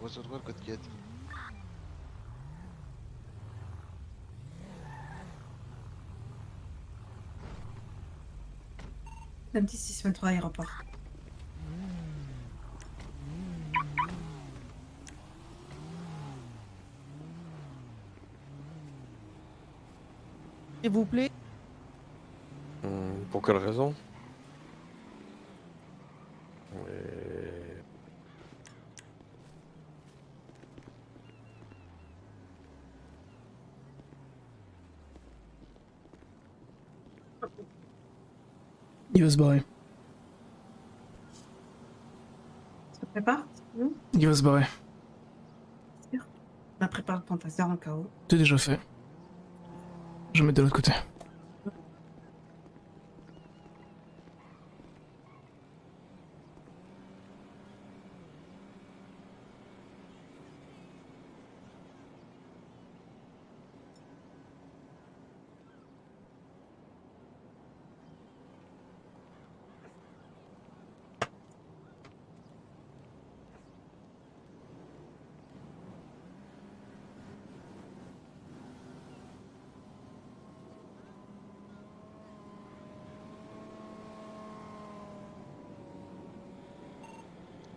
303 le code 4. Lundi 623 aéroport. S'il vous plaît. Pour quelle raison? Il va se barrer. Ça prépare? Il va se barrer. Sûr. Bah, prépare ton tasseur en KO. C'est déjà fait. Je vais mettre de l'autre côté.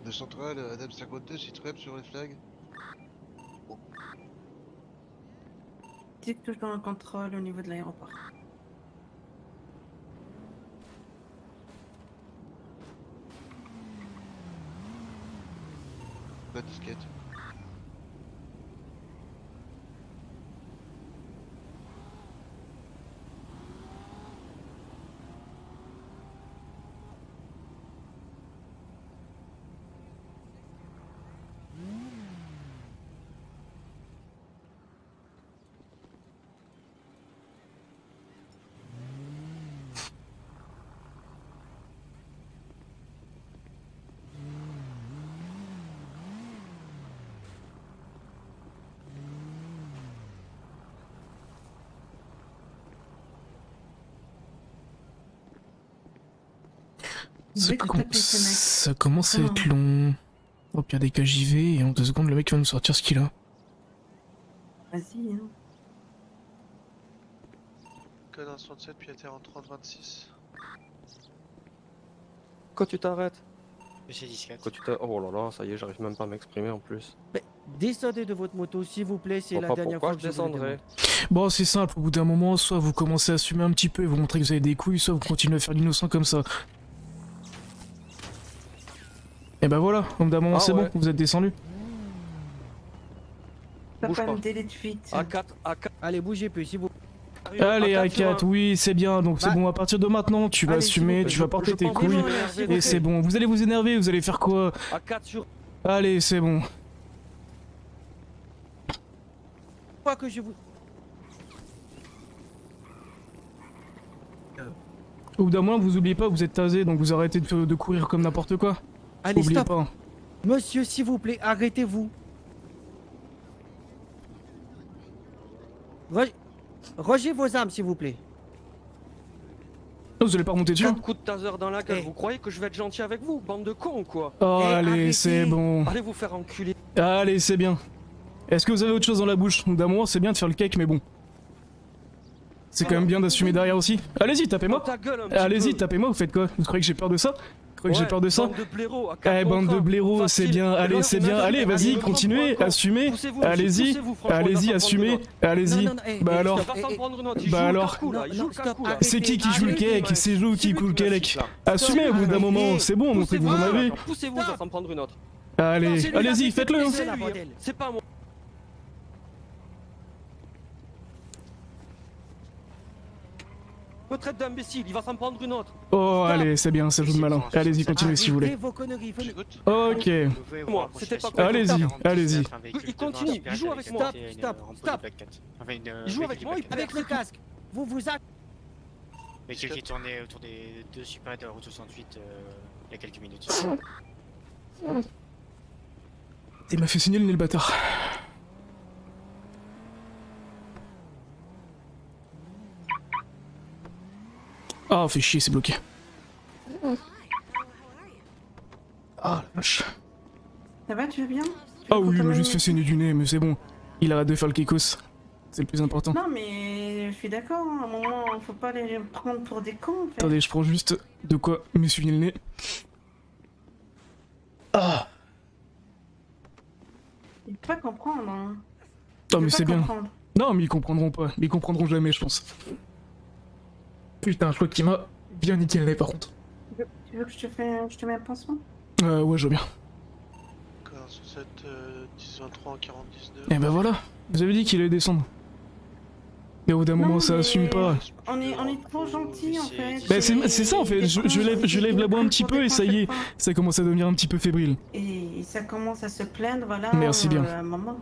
De centrale, Adam 52, Citrep sur les flags. Dis que toujours un contrôle au niveau de l'aéroport. Pas de disquette. Ça commence à être long. Au pire des cas, j'y vais et en 2 secondes, le mec va nous sortir ce qu'il a. Vas-y, hein. Code 167, puis à terre en 3026. Quand tu t'arrêtes? Monsieur disquette. Quand tu t'arrêtes? Oh là là, ça y est, j'arrive même pas à m'exprimer en plus. Mais descendez de votre moto, s'il vous plaît, c'est la Enfin, dernière pourquoi fois je que je vous le descendrai? demande. Bon, c'est simple, au bout d'un moment, soit vous commencez à assumer un petit peu et vous montrez que vous avez des couilles, soit vous continuez à faire l'innocent comme ça. Et bah voilà, au bout d'un moment, Ah c'est ouais. bon, vous êtes descendu. T'as Bouge pas pas. un délai de fuite. A4, A4. Allez, bougez plus, s'il vous plaît. Allez, A4 sur A4, oui, c'est bien, donc c'est Bah. bon, à partir de maintenant, tu vas Allez, s'il vous assumer, plaît. tu vas porter tes pense couilles, vraiment m'énerver, et c'est bon. Vous allez vous énerver, vous allez faire quoi? A4 sur... Allez, c'est bon. Pas que je vous... Au bout d'un moment, vous oubliez pas, vous êtes tasé, donc vous arrêtez de courir comme n'importe quoi. Allez, Oubliez stop. pas. Monsieur, s'il vous plaît, arrêtez-vous. Rangez vos armes, s'il vous plaît. Oh, vous allez pas remonter dessus? 4 coups de taser dans la gueule, Eh. vous croyez que je vais être gentil avec vous, bande de cons ou quoi? Oh, Eh, allez, arrêtez. c'est bon. Allez vous faire enculer. Allez, c'est bien. Est-ce que vous avez autre chose dans la bouche? D'un moment, c'est bien de faire le cake, mais bon. C'est quand même bien d'assumer derrière aussi. Allez-y, tapez-moi. Ta gueule un petit Allez-y, peu. tapez-moi, vous faites quoi? Vous croyez que j'ai peur de ça? Vous croyez que j'ai peur de ça? Bande de blaireaux, à Eh, quatre bande contre de un. blaireaux, c'est Facile. bien, Et allez, là, c'est on bien, a allez, dit, vas-y, allez, continuez, encore. assumez, Poussez-vous, allez-y, poussez-vous, franchement, il allez-y, va s'en prendre assumez, une autre. allez-y. Non, non, Bah alors, Il va pas s'en prendre une autre, il Bah joue le alors. carcou, là, il joue le stop, carcou, là. arrêtez. c'est qui joue le Arrêtez, cake? C'est vous qui coule le cake. Assumez au bout d'un moment, c'est bon, montrez que vous en avez. Poussez-vous, il va s'en prendre une autre. Allez, allez-y, faites-le. C'est la bordel. C'est pas moi. Me traite d'imbécile, il va s'en prendre une autre. Oh, allez, c'est bien, ça joue de malin. Allez-y, continuez si vous voulez. Arrêtez vos conneries, venez. J'écoute. Ok. Moi, c'était pas Allez-y, allez-y. Il continue, il joue avec moi. Stop, stop. Il joue avec moi, il Avec le casque. Vous vous a... Véhicule qui tournait autour des 2 super de la route 68 il y a quelques minutes. Il m'a fait signer le nez, le bâtard. Ah, fait chier, c'est bloqué. Ah, la vache. Ça va, tu vas bien? Ah oui, il m'a juste fait saigner du nez, mais c'est bon. Il arrête de faire le kekos. C'est le plus important. Non, mais je suis d'accord, hein, à un moment, faut pas les prendre pour des cons, en fait. Attendez, je prends juste de quoi m'essuyer le nez. Ah. Ils peuvent pas comprendre, hein. Non, Ils mais peuvent c'est pas bien. comprendre. Non, mais ils comprendront pas. Ils comprendront jamais, je pense. Putain, je crois qu'il m'a bien niqué le nez, par contre. Tu veux que je te mets un pansement? Ouais, je veux bien. Code 167, 10-23 en 49. Et ben voilà. Vous avez dit qu'il allait descendre. Mais au bout d'un moment, Non, ça mais- assume pas. On est trop gentils, en fait. Bah, c'est ça, en fait. Je lève la voix un petit peu et ça y est. Ça commence à devenir un petit peu fébrile. Et ça commence à se plaindre, voilà. Merci bien. À un moment,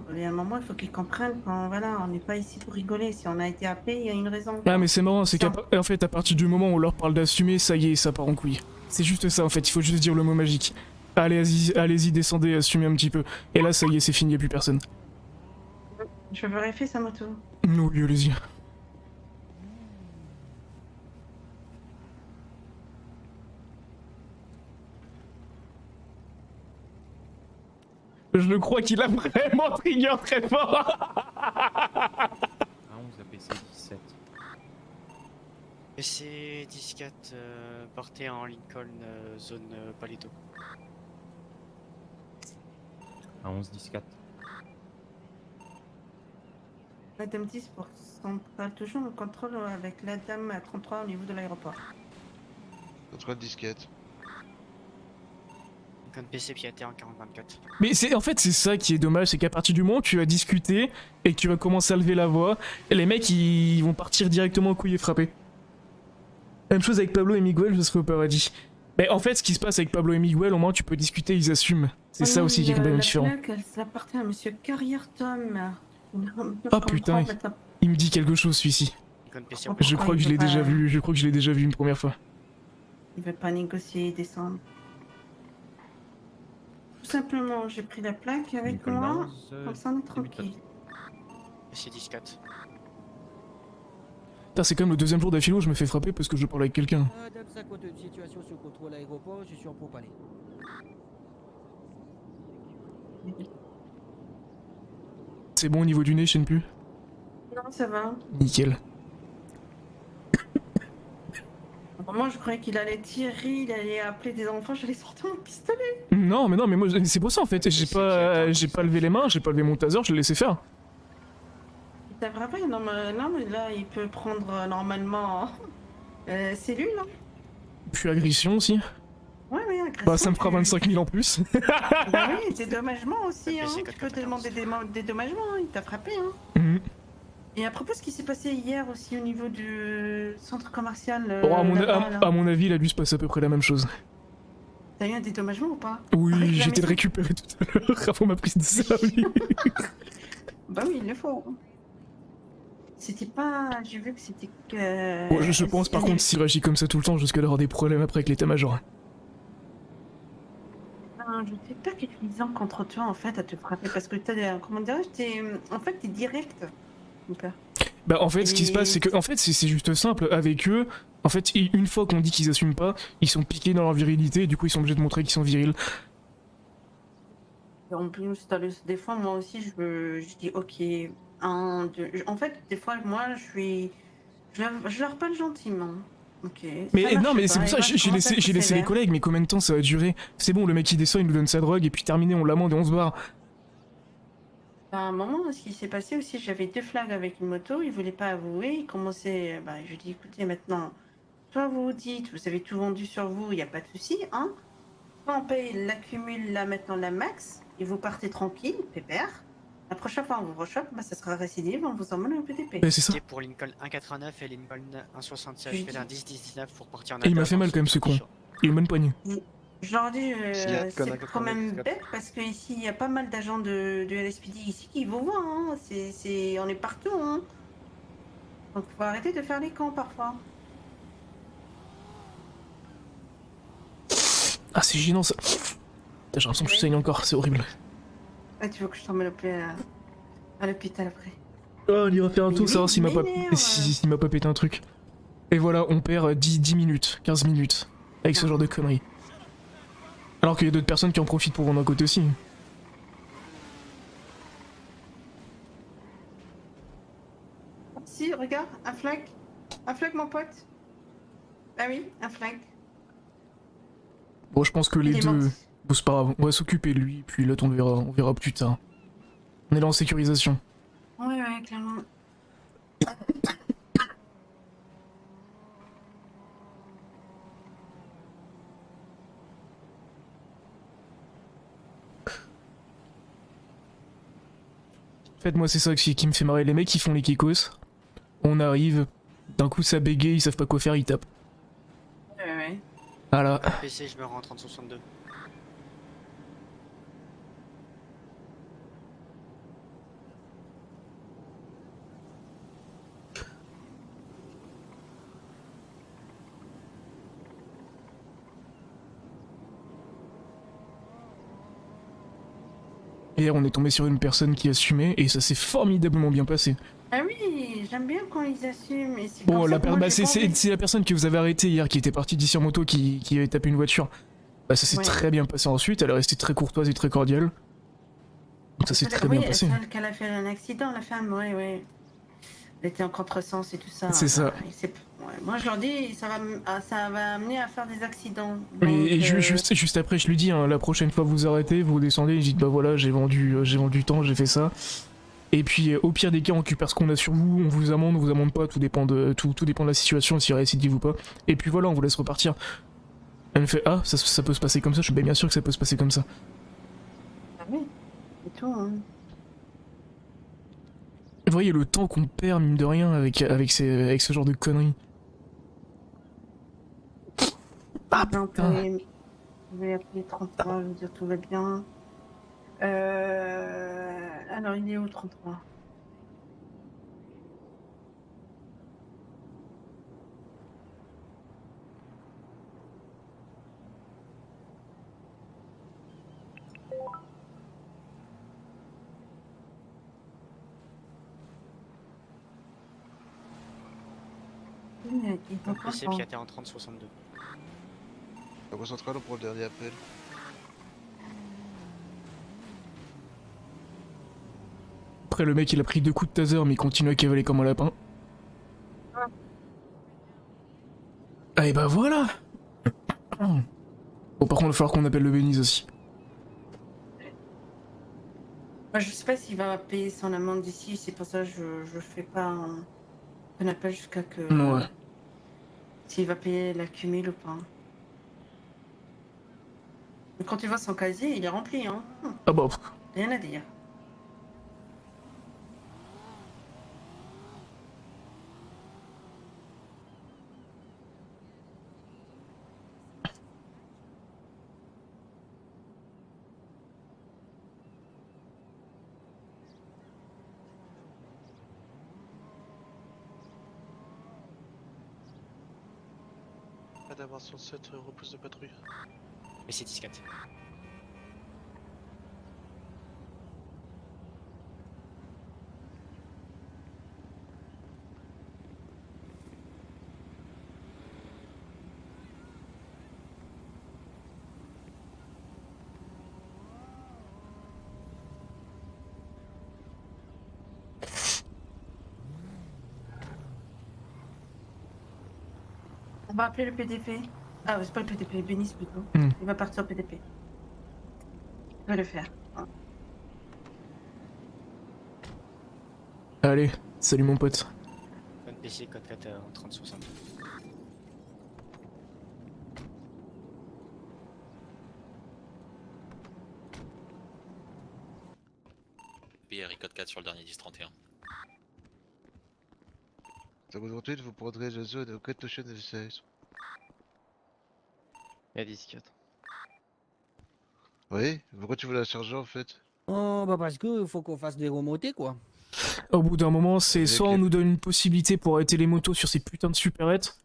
il faut qu'ils comprennent qu'on voilà, on n'est pas ici pour rigoler. Si on a été appelé, il y a une raison. Ah, mais c'est marrant, c'est qu'en fait, à partir du moment où on leur parle d'assumer, ça y est, ça part en couille. C'est juste ça, en fait. Il faut juste dire le mot magique. Allez-y, descendez, assumez un petit peu. Et là, ça y est, c'est fini, y'a plus personne. Je veux vérifier sa moto. Oui, allez-y. Je le crois qu'il a vraiment trigger très fort. A11 APC 17. PC 14 porté en Lincoln zone Paleto. A11 14. Madame 10 pour centrale, toujours en contrôle avec la dame à 33 au niveau de l'aéroport. Contrôle disquette. Lincoln PC piété en 40-24. Mais en fait, c'est ça qui est dommage, c'est qu'à partir du moment où tu vas discuter et que tu vas commencer à lever la voix, les mecs ils vont partir directement au couille et frapper. Même chose avec Pablo et Miguel, je serais au paradis. Mais en fait, ce qui se passe avec Pablo et Miguel, au moins tu peux discuter, ils assument. C'est ça aussi qui est complètement différent. La plaque, elle appartient à monsieur Carrier Tom. Oh putain, il me dit quelque chose celui-ci. Lincoln PC Je crois que je l'ai déjà vu, une première fois. Il veut pas négocier, descendre. Tout simplement, j'ai pris la plaque avec Nicole moi, Nance, comme ça on est tranquille. PC 14. Putain, c'est quand même le deuxième jour d'affilée où je me fais frapper parce que je parle avec quelqu'un. Madame 52, situation sur contrôle aéroport, je suis en pourparlers. C'est bon au niveau du nez, je sais plus. Non, ça va. Nickel. Moi, je croyais qu'il allait tirer, il allait appeler des enfants, j'allais sortir mon pistolet. Non, mais moi, c'est pour ça en fait. J'ai pas levé les mains, j'ai pas levé mon taser, je l'ai laissé faire. T'as vraiment, non, mais là, il peut prendre normalement cellule. Hein. Puis agression aussi. Ouais, mais agression. Bah, ça me fera 25 000 en plus. Bah oui, dédommagement aussi, hein. c'est Tu peux te 94. demander des dédommagements, hein. Il t'a frappé, hein. Mhm. Et à propos de ce qui s'est passé hier aussi au niveau du centre commercial. Bon, là-bas, là. à mon avis, il a dû se passer à peu près la même chose. T'as eu un dédommagement ou pas? Oui, Avec la j'ai été maison. récupéré tout à l'heure avant ma prise de service. Bah oui, il le faut. C'était pas. J'ai vu que c'était que. Bon, je pense par contre, s'il réagit comme ça tout le temps, je risque d'avoir des problèmes après avec l'état-major. Non, je sais pas qu'utilisant contre toi en fait à te frapper parce que t'as. Comment dirais-je? En fait, t'es direct. Mon père. Bah en fait, ce qui se passe, c'est que en fait, c'est juste simple. Avec eux, en fait, une fois qu'on dit qu'ils assument pas, ils sont piqués dans leur virilité et du coup, ils sont obligés de montrer qu'ils sont virils. En plus, des fois, moi aussi, je dis ok. En fait, des fois, moi, je leur parle gentiment. Ok. Mais ça marche non, mais c'est pas, pour ça, et moi, je j'ai commence à laissé être les sévère. collègues, mais combien de temps ça va durer? C'est bon, le mec il descend, il nous donne sa drogue et puis terminé, on l'amende et on se barre. À un moment, ce qui s'est passé aussi, j'avais 2 flags avec une moto, il voulait pas avouer, il commençait, bah, je lui dis, écoutez, maintenant, soit vous dites, vous avez tout vendu sur vous, il n'y a pas de souci, hein. Soit on paye l'accumule, là, maintenant, la max, et vous partez tranquille, pépère. La prochaine fois, on vous rechoppe, bah, ça sera récidive, on vous emmène au PTP. Ouais, c'est ça. C'était pour Lincoln 1,89 et Lincoln 1,67. Oui. Je fais un 10-19 pour partir en Et il m'a attaque fait mal en quand même, ce con. Il a une bonne poignée. Je leur dis, Siat, c'est Konak, quand même Siat. bête, parce qu'ici, il y a pas mal d'agents de LSPD ici qui vous voient, hein. On est partout, hein. Donc, faut arrêter de faire les cons, parfois. Ah, c'est gênant ça. Putain, j'ai l'impression que je saigne encore, c'est horrible. Ah, tu veux que je t'emmène à l'hôpital après? Oh, on ira faire un Mais tour, oui, savoir s'il m'a pas, m'énerve. s'il m'a pas pété un truc. Et voilà, on perd 10 minutes, 15 minutes, avec ce genre de conneries. Alors qu'il y a d'autres personnes qui en profitent pour vendre un côté aussi. regarde, un flag. Un flag, mon pote. Ah oui, un flag. Bon, je pense que les Il est deux... mort. Bon, c'est pas grave, on va s'occuper de lui, puis l'autre on verra plus tard. On est là en sécurisation. Ouais, clairement. En fait, moi, c'est ça qui me fait marrer. Les mecs qui font les kikos, on arrive, d'un coup ça bégaye, ils savent pas quoi faire, ils tapent. Ouais. Voilà. PC, je me rends en 30-62. Hier, on est tombé sur une personne qui assumait, et ça s'est formidablement bien passé. Ah oui, j'aime bien quand ils assument. Et c'est Bon, comme ça que moi, j'ai c'est pas envie. c'est la personne que vous avez arrêtée hier, qui était partie d'ici en moto, qui avait tapé une voiture. Bah, ça s'est Ouais. très bien passé ensuite, elle est restée très courtoise et très cordiale. Donc ça s'est très Oui, bien passé. celle qu'elle a fait un accident, la femme, ouais. Elle était en contresens et tout ça. C'est ça. Ouais, moi, je leur dis, ça va amener à faire des accidents. Et Donc, juste après, je lui dis, hein, la prochaine fois vous arrêtez, vous descendez, et dites bah voilà, j'ai vendu du temps, j'ai fait ça. Et puis au pire des cas, on récupère ce qu'on a sur vous, on vous amende pas, tout dépend de la situation, si récidive ou pas. Et puis voilà, on vous laisse repartir. Elle me fait ah, ça peut se passer comme ça, je suis bien sûr que ça peut se passer comme ça. Ah oui, c'est tout. Hein. Vous voyez le temps qu'on perd, mine de rien, avec ce genre de conneries. Ah Donc, putain. je vais appeler 33, je veux dire tout va bien. Alors, il est où 33? Il est pas PC, content. qui a été en 30-62. La voie centrale, on prend le dernier appel. Après, le mec il a pris 2 coups de taser, mais il continue à cavaler comme un lapin. Ah, et bah voilà! Bon, par contre, il va falloir qu'on appelle le Beniz aussi. Moi, je sais pas s'il va payer son amende d'ici, c'est pour ça que je fais pas un appel jusqu'à que. Ouais. S'il va payer la cumule ou pas. Mais quand tu vois son casier, il est rempli, hein. Ah bah, Rien à dire. Madame 107, repose de patrouille. PC 10-4. On va appeler le PDP. Ah, c'est pas le PDP, Bénis plutôt. Hmm. Il va partir au PDP. Il va le faire. Hein. allez, salut mon pote. Code PC, code 4 en 30-62. PR code 4 sur le dernier 10-31. Ça vous ensuite, vous prendrez la zone au Cat Ocean LCS. Il y a 10-4. Oui, pourquoi tu veux la charger en fait? Oh, bah parce qu'il faut qu'on fasse des remontées, quoi. Au bout d'un moment, c'est Ok. soit on nous donne une possibilité pour arrêter les motos sur ces putains de supérettes,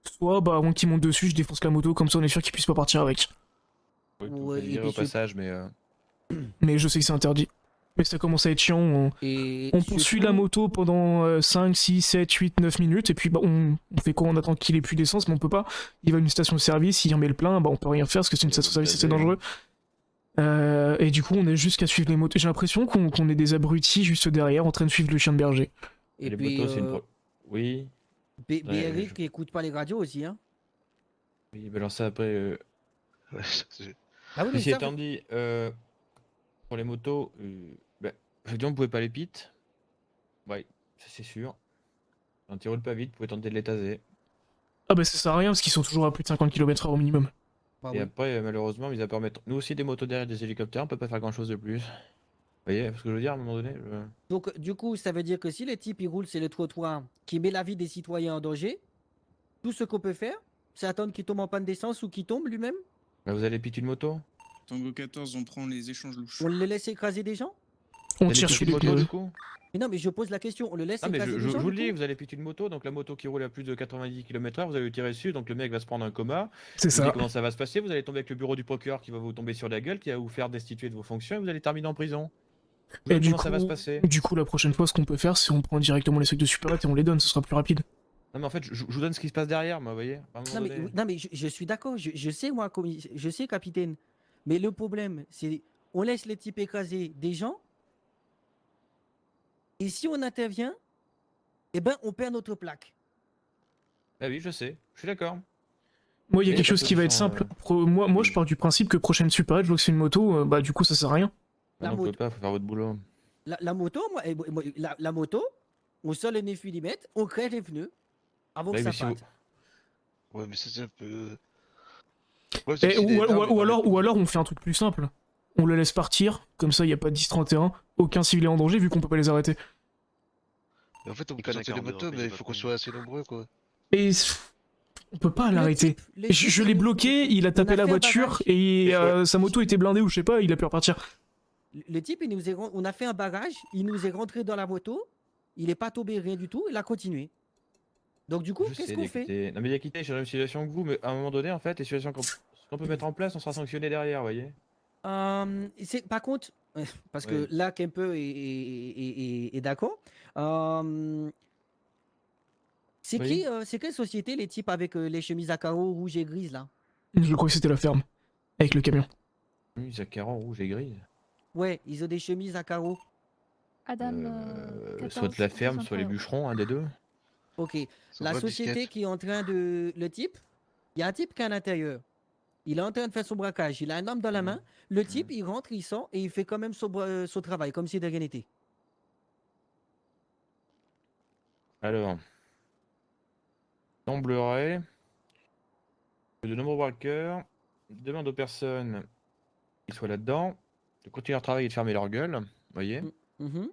soit bah avant qu'ils montent dessus, je défonce la moto, comme ça on est sûr qu'ils puissent pas partir avec. Ouais, vous Ouais, pouvez et virer puis au c'est- passage, mais Mais je sais que c'est interdit. Mais ça commence à être chiant, on Et poursuit surtout- la moto pendant 5, 6, 7, 8, 9 minutes, et puis bah on fait quoi? On attend qu'il ait plus d'essence, mais on peut pas. Il va à une station de service, il remet le plein, bah on peut rien faire parce que c'est une Il station de va service et c'est baser, dangereux. Et du coup, on est juste qu'à suivre les motos. J'ai l'impression qu'on est des abrutis juste derrière en train de suivre le chien de berger. Et les puis, motos, c'est une Oui. BRI qui écoute pas les radios aussi, hein. Oui, mais alors ça après. Ouais, c'est- Ah oui, mais Ceci ça, étant dit, pour les motos, effectivement, vous pouvez pas les pit. Ouais, ça c'est sûr. Quand ils roulent pas vite, vous pouvez tenter de les taser. Ah bah ça sert à rien parce qu'ils sont toujours à plus de 50 km/h au minimum. bah Et oui. après, malheureusement, mis à permettre. Nous aussi, des motos derrière des hélicoptères, on peut pas faire grand chose de plus. Vous voyez ce que je veux dire à un moment donné Donc, du coup, ça veut dire que si les types ils roulent, c'est le trottoir qui met la vie des citoyens en danger, tout ce qu'on peut faire, c'est attendre qu'il tombe en panne d'essence ou qu'il tombe lui-même. Bah, vous allez pit une moto Tango 14, on prend les échanges louches. On le laisse écraser des gens. On Vous allez tire pit sur une les moto pneus. du coup Mais non, mais je pose la question. On le laisse Ah mais écraser je des gens. vous le du dis, coup vous allez pit une moto, donc la moto qui roule à plus de 90 km/h, vous allez le tirer dessus, donc le mec va se prendre un coma. C'est Je vous dis ça. comment ça va se passer, vous allez tomber avec le bureau du procureur qui va vous tomber sur la gueule, qui va vous faire destituer de vos fonctions et vous allez terminer en prison. Et du Comment ça va se coup, passer la prochaine fois, ce qu'on peut faire, c'est on prend directement les sacs de supérette et on les donne, ce sera plus rapide. Non mais en fait, je vous donne ce qui se passe derrière, moi, vous voyez à un moment Non mais, donné. non, mais je suis d'accord. Je sais moi, je sais capitaine. Mais le problème, c'est on laisse les types écraser des gens. Et si on intervient, eh ben on perd notre plaque. Ah oui, je sais, je suis d'accord. Moi, il y a Mais quelque pas de chose qui va être solution, simple. Moi, je pars du principe que prochaine supérette, je vois que c'est une moto, bah du coup, ça sert à rien. La Non, vous pouvez moto. pas, faut faire votre boulot. La moto, la moto, on sort les 9 mm, on crée les pneus avant que Ouais, ça mais si vous- parte. Ouais, mais ça, c'est un peu. Ouais, c'est Et, que s'il est énorme, il va ou alors on fait un truc plus simple. On le laisse partir, comme ça il n'y a pas de 10-31, aucun civil est en danger vu qu'on peut pas les arrêter. Mais en fait, on Il peut connaît sortir les 42 motos, mais il faut qu'on soit assez nombreux, quoi. Et on peut pas l'arrêter. Le type, Je l'ai bloqué, il a tapé on a la fait un voiture barrage. et Mais ouais. sa moto était blindée ou je sais pas, il a pu repartir. Le type, on a fait un barrage, il nous est rentré dans la moto, il est pas tombé, rien du tout, il a continué. Donc du coup, Je qu'est-ce sais, qu'on fait? Diakité. Non mais Diakité, je suis dans la même situation que vous, mais à un moment donné, en fait, les situations qu'on peut mettre en place, on sera sanctionné derrière, vous voyez. Par contre, parce que Oui. là, Kempe est d'accord. C'est Oui. qui, c'est quelle société les types avec les chemises à carreaux rouges et grises là? Je crois que c'était la ferme, avec le camion. Oui, Jacqueran, rouge et gris. Ouais, ils ont des chemises à carreaux. Adam, Soit de la ferme, soit les bûcherons, un des deux. Ok. Sans La vraie société bisquette. qui est en train de. Le type, il y a un type qui est à l'intérieur. Il est en train de faire son braquage. Il a un arme dans la main. Le type, il rentre, il sort et il fait quand même son travail, comme si de rien n'était. Alors, semblerait que de nombreux braqueurs demandent aux personnes qui soient là-dedans de continuer leur travail et de fermer leur gueule. Vous voyez, Mhm.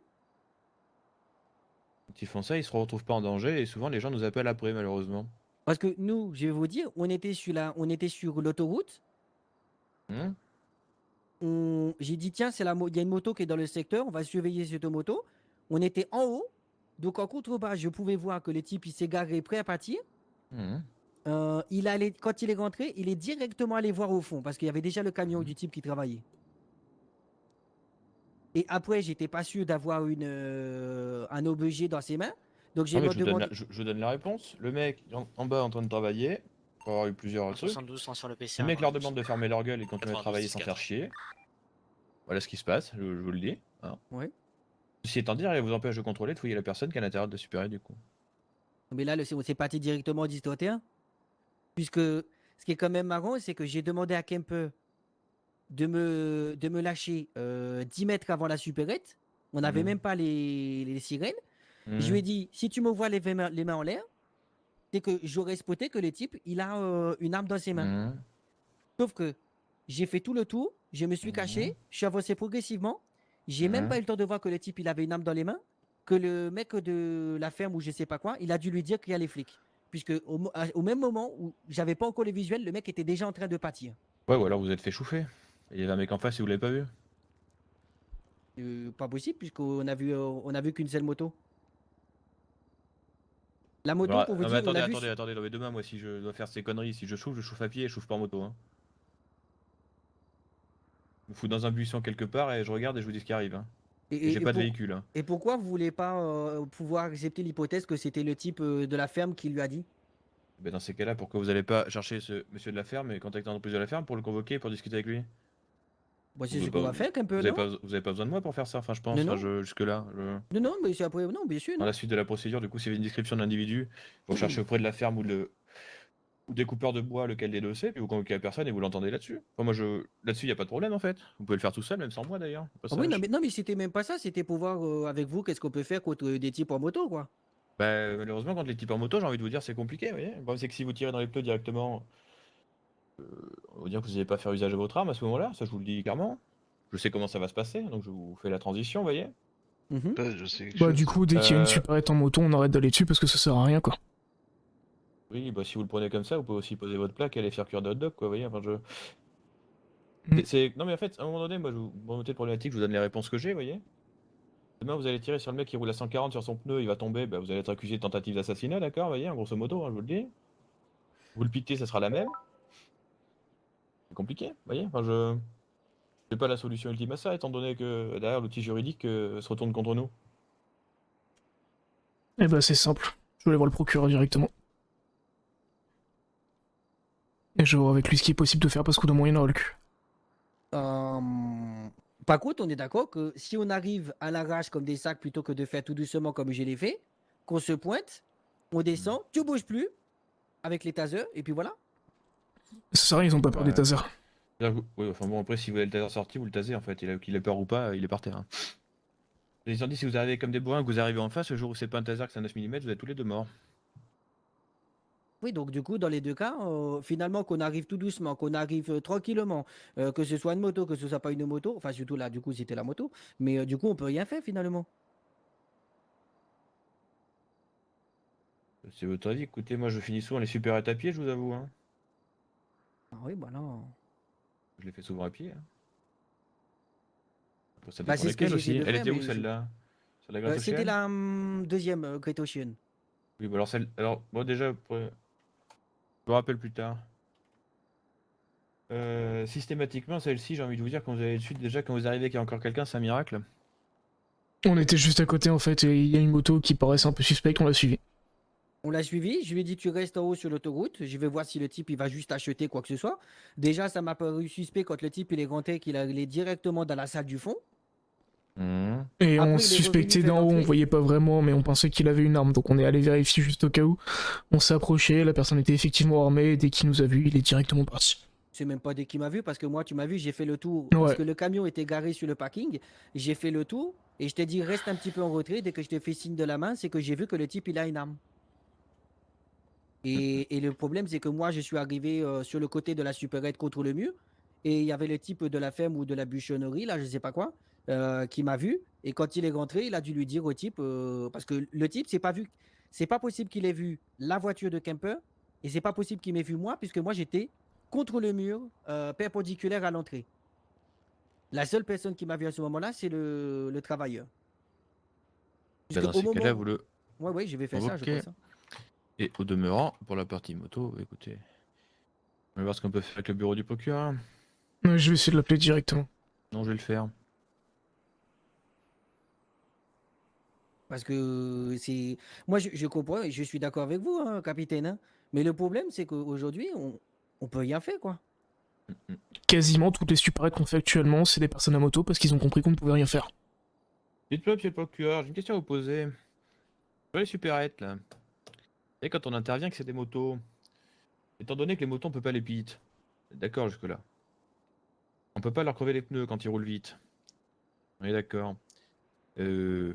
quand ils font ça, ils se retrouvent pas en danger et souvent les gens nous appellent après, malheureusement. Parce que nous, je vais vous dire, on était sur l'autoroute. Hum J'ai dit, tiens, il y a une moto qui est dans le secteur, on va surveiller cette moto. On était en haut, donc en contrebas, je pouvais voir que le type, il s'est garé prêt à partir. Hum. Quand il est rentré, il est directement allé voir au fond, parce qu'il y avait déjà le camion du type qui travaillait. Et après, j'étais pas sûr d'avoir un objet dans ses mains. Donc j'ai Non, mais je vous donne demandé. je vous donne la réponse. Le mec en bas en train de travailler, pour avoir eu plusieurs trucs. 72 sont sur le PC. Le mec leur demande de fermer leur gueule et de continuer à 92, travailler sans 4. faire chier. Voilà ce qui se passe, je vous le dis. Hein. Ouais. Ceci étant dit, rien vous empêche de contrôler, de fouiller la personne qui est à l'intérieur de Super du coup. Mais là, on s'est parti directement au 10-31. Puisque ce qui est quand même marrant, c'est que j'ai demandé à Kempe de me lâcher 10 mètres avant la supérette. On n'avait Mhm. même pas les sirènes. Je Mmh. lui ai dit, si tu me vois les mains en l'air, c'est que j'aurais spoté que le type, il a une arme dans ses mains. Mmh. Sauf que j'ai fait tout le tour, je me suis caché, je suis avancé progressivement. J'ai même pas eu le temps de voir que le type, il avait une arme dans les mains, que le mec de la ferme ou je sais pas quoi, il a dû lui dire qu'il y a les flics. Puisque au même moment où j'avais pas encore les visuels, le mec était déjà en train de partir. Ouais, ou alors vous êtes fait chouffer. Il y avait un mec en face et vous l'avez pas vu. Pas possible, puisqu'on a vu qu'une seule moto. La moto, Alors, pour vous non, mais dire, on a vu... attendez, non, mais demain, moi, si je dois faire ces conneries, si je chauffe à pied et je chauffe pas en moto. Hein. Je me fous dans un buisson quelque part et je regarde et je vous dis ce qui arrive. Hein. Et j'ai pas de véhicule. Hein. Et pourquoi vous voulez pas pouvoir accepter l'hypothèse que c'était le type de la ferme qui lui a dit? Ben, dans ces cas-là, pourquoi vous allez pas chercher ce monsieur de la ferme et contacter l'entreprise de la ferme pour le convoquer et pour discuter avec lui? Bah, c'est Vous ce avez qu'on pas- va faire un peu, Vous avez non? pas, vous avez pas besoin de moi pour faire ça, enfin je pense, Non, enfin, non. jusque-là. Non, non, mais c'est après, non, bien sûr, Dans non. la suite de la procédure, du coup, s'il y avait une description de l'individu, vous cherchez auprès de la ferme ou des coupeurs de bois lequel des deux c'est, puis vous convoquez la personne et vous l'entendez là-dessus. Enfin, moi, là-dessus, il n'y a pas de problème en fait. Vous pouvez le faire tout seul, même sans moi d'ailleurs. Au Ah oui, passage. non, mais c'était même pas ça, c'était pour voir avec vous qu'est-ce qu'on peut faire contre des types en moto, quoi. Bah, malheureusement, quand les types en moto, j'ai envie de vous dire, c'est compliqué, vous voyez. Le problème, c'est que si vous tirez dans les pneus directement, on va dire que vous n'allez pas faire usage de votre arme à ce moment-là, ça je vous le dis clairement. Je sais comment ça va se passer, donc je vous fais la transition, vous voyez. Mhm. Je sais quelque Bah, chose. du coup, dès qu'il y a une Euh, supérette en moto, on arrête d'aller dessus parce que ça sert à rien, quoi. Oui, bah si vous le prenez comme ça, vous pouvez aussi poser votre plaque et aller faire cuire de hot dog, quoi, vous voyez. Enfin, Mm. Non, mais en fait, à un moment donné, moi, pour remonter le problématique, je vous donne les réponses que j'ai, vous voyez. Demain, vous allez tirer sur le mec qui roule à 140 sur son pneu, il va tomber, bah, vous allez être accusé de tentative d'assassinat, d'accord, vous voyez, en grosso modo, hein, je vous le dis. Vous le pitez, ça sera la même. C'est compliqué, vous voyez. Enfin, je n'ai pas la solution ultime à ça, étant donné que derrière, l'outil juridique se retourne contre nous. Eh bah, c'est simple. Je vais aller voir le procureur directement. Et je vais voir avec lui ce qui est possible de faire parce qu'au d'un moment, il en aura le cul. Par contre, on est d'accord que si on arrive à l'arrache comme des sacs plutôt que de faire tout doucement comme je l'ai fait, qu'on se pointe, on descend, tu bouges plus avec les tasers, et puis voilà. Ça sert à rien, ils ont pas peur des Ouais. tasers. Oui, enfin bon, après, si vous avez le taser sorti, vous le tasez, en fait. Qu'il ait peur ou pas, il est par terre. Hein. Les ont dit, si vous arrivez comme des bourrins, que vous arrivez en face, le jour où c'est pas un taser, que c'est un 9 mm, vous êtes tous les deux morts. Oui, donc du coup, dans les deux cas, finalement, qu'on arrive tout doucement, qu'on arrive tranquillement, que ce soit une moto, que ce soit pas une moto, enfin surtout là, du coup, c'était la moto, mais du coup, on peut rien faire finalement. C'est votre avis. Écoutez, moi, je finis souvent les super à pied, je vous avoue. Hein. Ah oui, bah non. Je les fais souvent à pied. Hein. Après, ça Bah, dépend c'est ce que lesquelles j'essaie aussi. de Elle faire, était où mais celle-là? Sur la Great c'était Ocean? la deuxième Great Ocean. Oui, bah alors, moi déjà, je me rappelle plus tard. Systématiquement, celle-ci, j'ai envie de vous dire, quand vous allez dessus, déjà, quand vous arrivez qu'il y a encore quelqu'un, c'est un miracle. On était juste à côté en fait, et il y a une moto qui paraissait un peu suspecte, on l'a suivi. On l'a suivi, je lui ai dit tu restes en haut sur l'autoroute, je vais voir si le type il va juste acheter quoi que ce soit. Déjà ça m'a paru suspect quand le type il est rentré qu'il allait directement dans la salle du fond. Mmh. Et Après, on il est suspectait revenu faire d'en haut, on l'entrée. voyait pas vraiment, mais on pensait qu'il avait une arme, donc on est allé vérifier juste au cas où. On s'est approché, la personne était effectivement armée, et dès qu'il nous a vus, il est directement parti. C'est même pas dès qu'il m'a vu parce que moi tu m'as vu, j'ai fait le tour Ouais. parce que le camion était garé sur le parking, j'ai fait le tour et je t'ai dit reste un petit peu en retrait, dès que je te fais signe de la main, c'est que j'ai vu que le type il a une arme. Et le problème, c'est que moi, je suis arrivé sur le côté de la supérette contre le mur. Et il y avait le type de la ferme ou de la bûcheronnerie, là, je sais pas quoi, qui m'a vu. Et quand il est rentré, il a dû lui dire au type, parce que le type, c'est pas possible qu'il ait vu la voiture de Kemper. Et c'est pas possible qu'il m'ait vu moi, puisque moi, j'étais contre le mur, perpendiculaire à l'entrée. La seule personne qui m'a vu à ce moment-là, c'est le travailleur. Bah, dans ces cas-là, vous le Ouais, je vais faire ça, je convoquez. crois ça. Et au demeurant, pour la partie moto, écoutez, on va voir ce qu'on peut faire avec le bureau du procureur. Ouais, je vais essayer de l'appeler directement. Non, je vais le faire. Parce que c'est. Moi, je comprends et je suis d'accord avec vous, hein, capitaine. Hein. Mais le problème, c'est qu'aujourd'hui, on peut rien faire, quoi. Quasiment toutes les supérettes qu'on fait actuellement, c'est des personnes à moto parce qu'ils ont compris qu'on ne pouvait rien faire. Dites-moi, monsieur le procureur, j'ai une question à vous poser. Sur les supérettes, là. Et quand on intervient que c'est des motos, étant donné que les motos on peut pas les pit, d'accord jusque-là. On peut pas leur crever les pneus quand ils roulent vite. On est d'accord. Même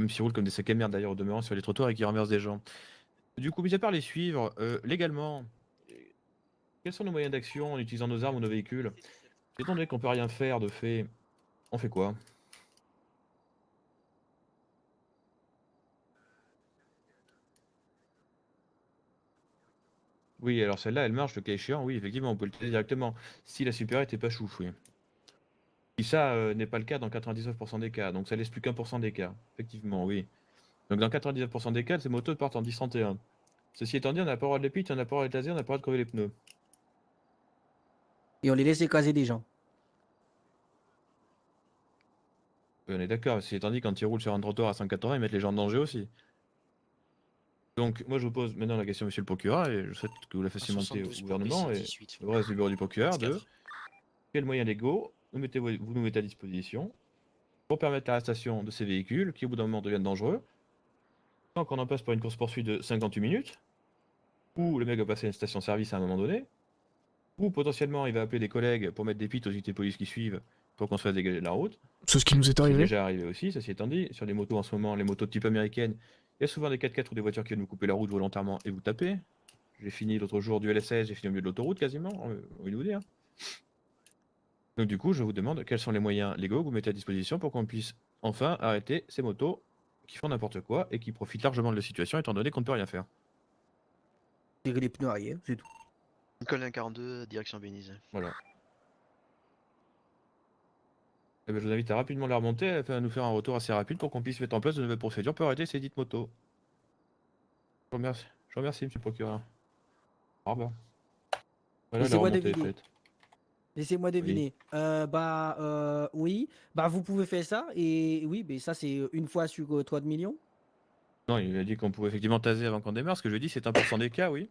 s'ils roulent comme des sacs à merde d'ailleurs au demeurant sur les trottoirs et qui renversent des gens. Du coup, mis à part les suivre, légalement, quels sont nos moyens d'action en utilisant nos armes ou nos véhicules? Étant donné qu'on peut rien faire de fait, on fait quoi? Oui, alors celle-là, elle marche le cas échéant, oui, effectivement, on peut le tester directement. Si la supérette n'est pas chouf, oui. Et ça n'est pas le cas dans 99% des cas, donc ça laisse plus qu'1% des cas. Effectivement, oui. Donc dans 99% des cas, ces motos partent en 10-31. Ceci étant dit, on n'a pas le droit de les pit, on n'a pas le droit de les taser, on n'a pas le droit de crever les pneus. Et on les laisse écraser des gens. Oui, on est d'accord, ceci étant dit, quand ils roulent sur un trottoir à 180, ils mettent les gens en danger aussi. Donc moi je vous pose maintenant la question, monsieur le procureur, et je souhaite que vous la fassiez monter au 72 pour gouvernement et 818. au reste du bureau du procureur de 4. quels moyens légaux vous nous mettez à disposition pour permettre l'arrestation de ces véhicules qui au bout d'un moment deviennent dangereux. Tant qu'on en passe par une course-poursuite de 58 minutes, ou le mec va passer à une station-service à un moment donné, ou potentiellement il va appeler des collègues pour mettre des pits aux unités de police qui suivent pour qu'on se fasse dégager de la route. C'est ce qui nous est C'est arrivé. déjà arrivé aussi, ceci étant dit. Sur les motos en ce moment, les motos de type américaine, il y a souvent des 4x4 ou des voitures qui viennent vous couper la route volontairement et vous taper. J'ai fini l'autre jour du LS16, j'ai fini au milieu de l'autoroute quasiment, on va vous dire. Donc du coup, je vous demande quels sont les moyens légaux que vous mettez à disposition pour qu'on puisse enfin arrêter ces motos qui font n'importe quoi et qui profitent largement de la situation étant donné qu'on ne peut rien faire. Tirer les pneus arrière, c'est tout. Colin 42, direction Bénize. Voilà. Eh ben, je vous invite à rapidement la remonter, à nous faire un retour assez rapide pour qu'on puisse mettre en place de nouvelles procédures pour arrêter ces dites motos. Je vous remercie, monsieur le procureur. Au revoir. Voilà, la Laissez-moi remontée est deviner. faite. Laissez-moi deviner. Oui. Bah, vous pouvez faire ça. Et oui, mais ça, c'est une fois sur 3 millions. Non, il a dit qu'on pouvait effectivement taser avant qu'on démarre. Ce que je dis, c'est 1% des cas, oui.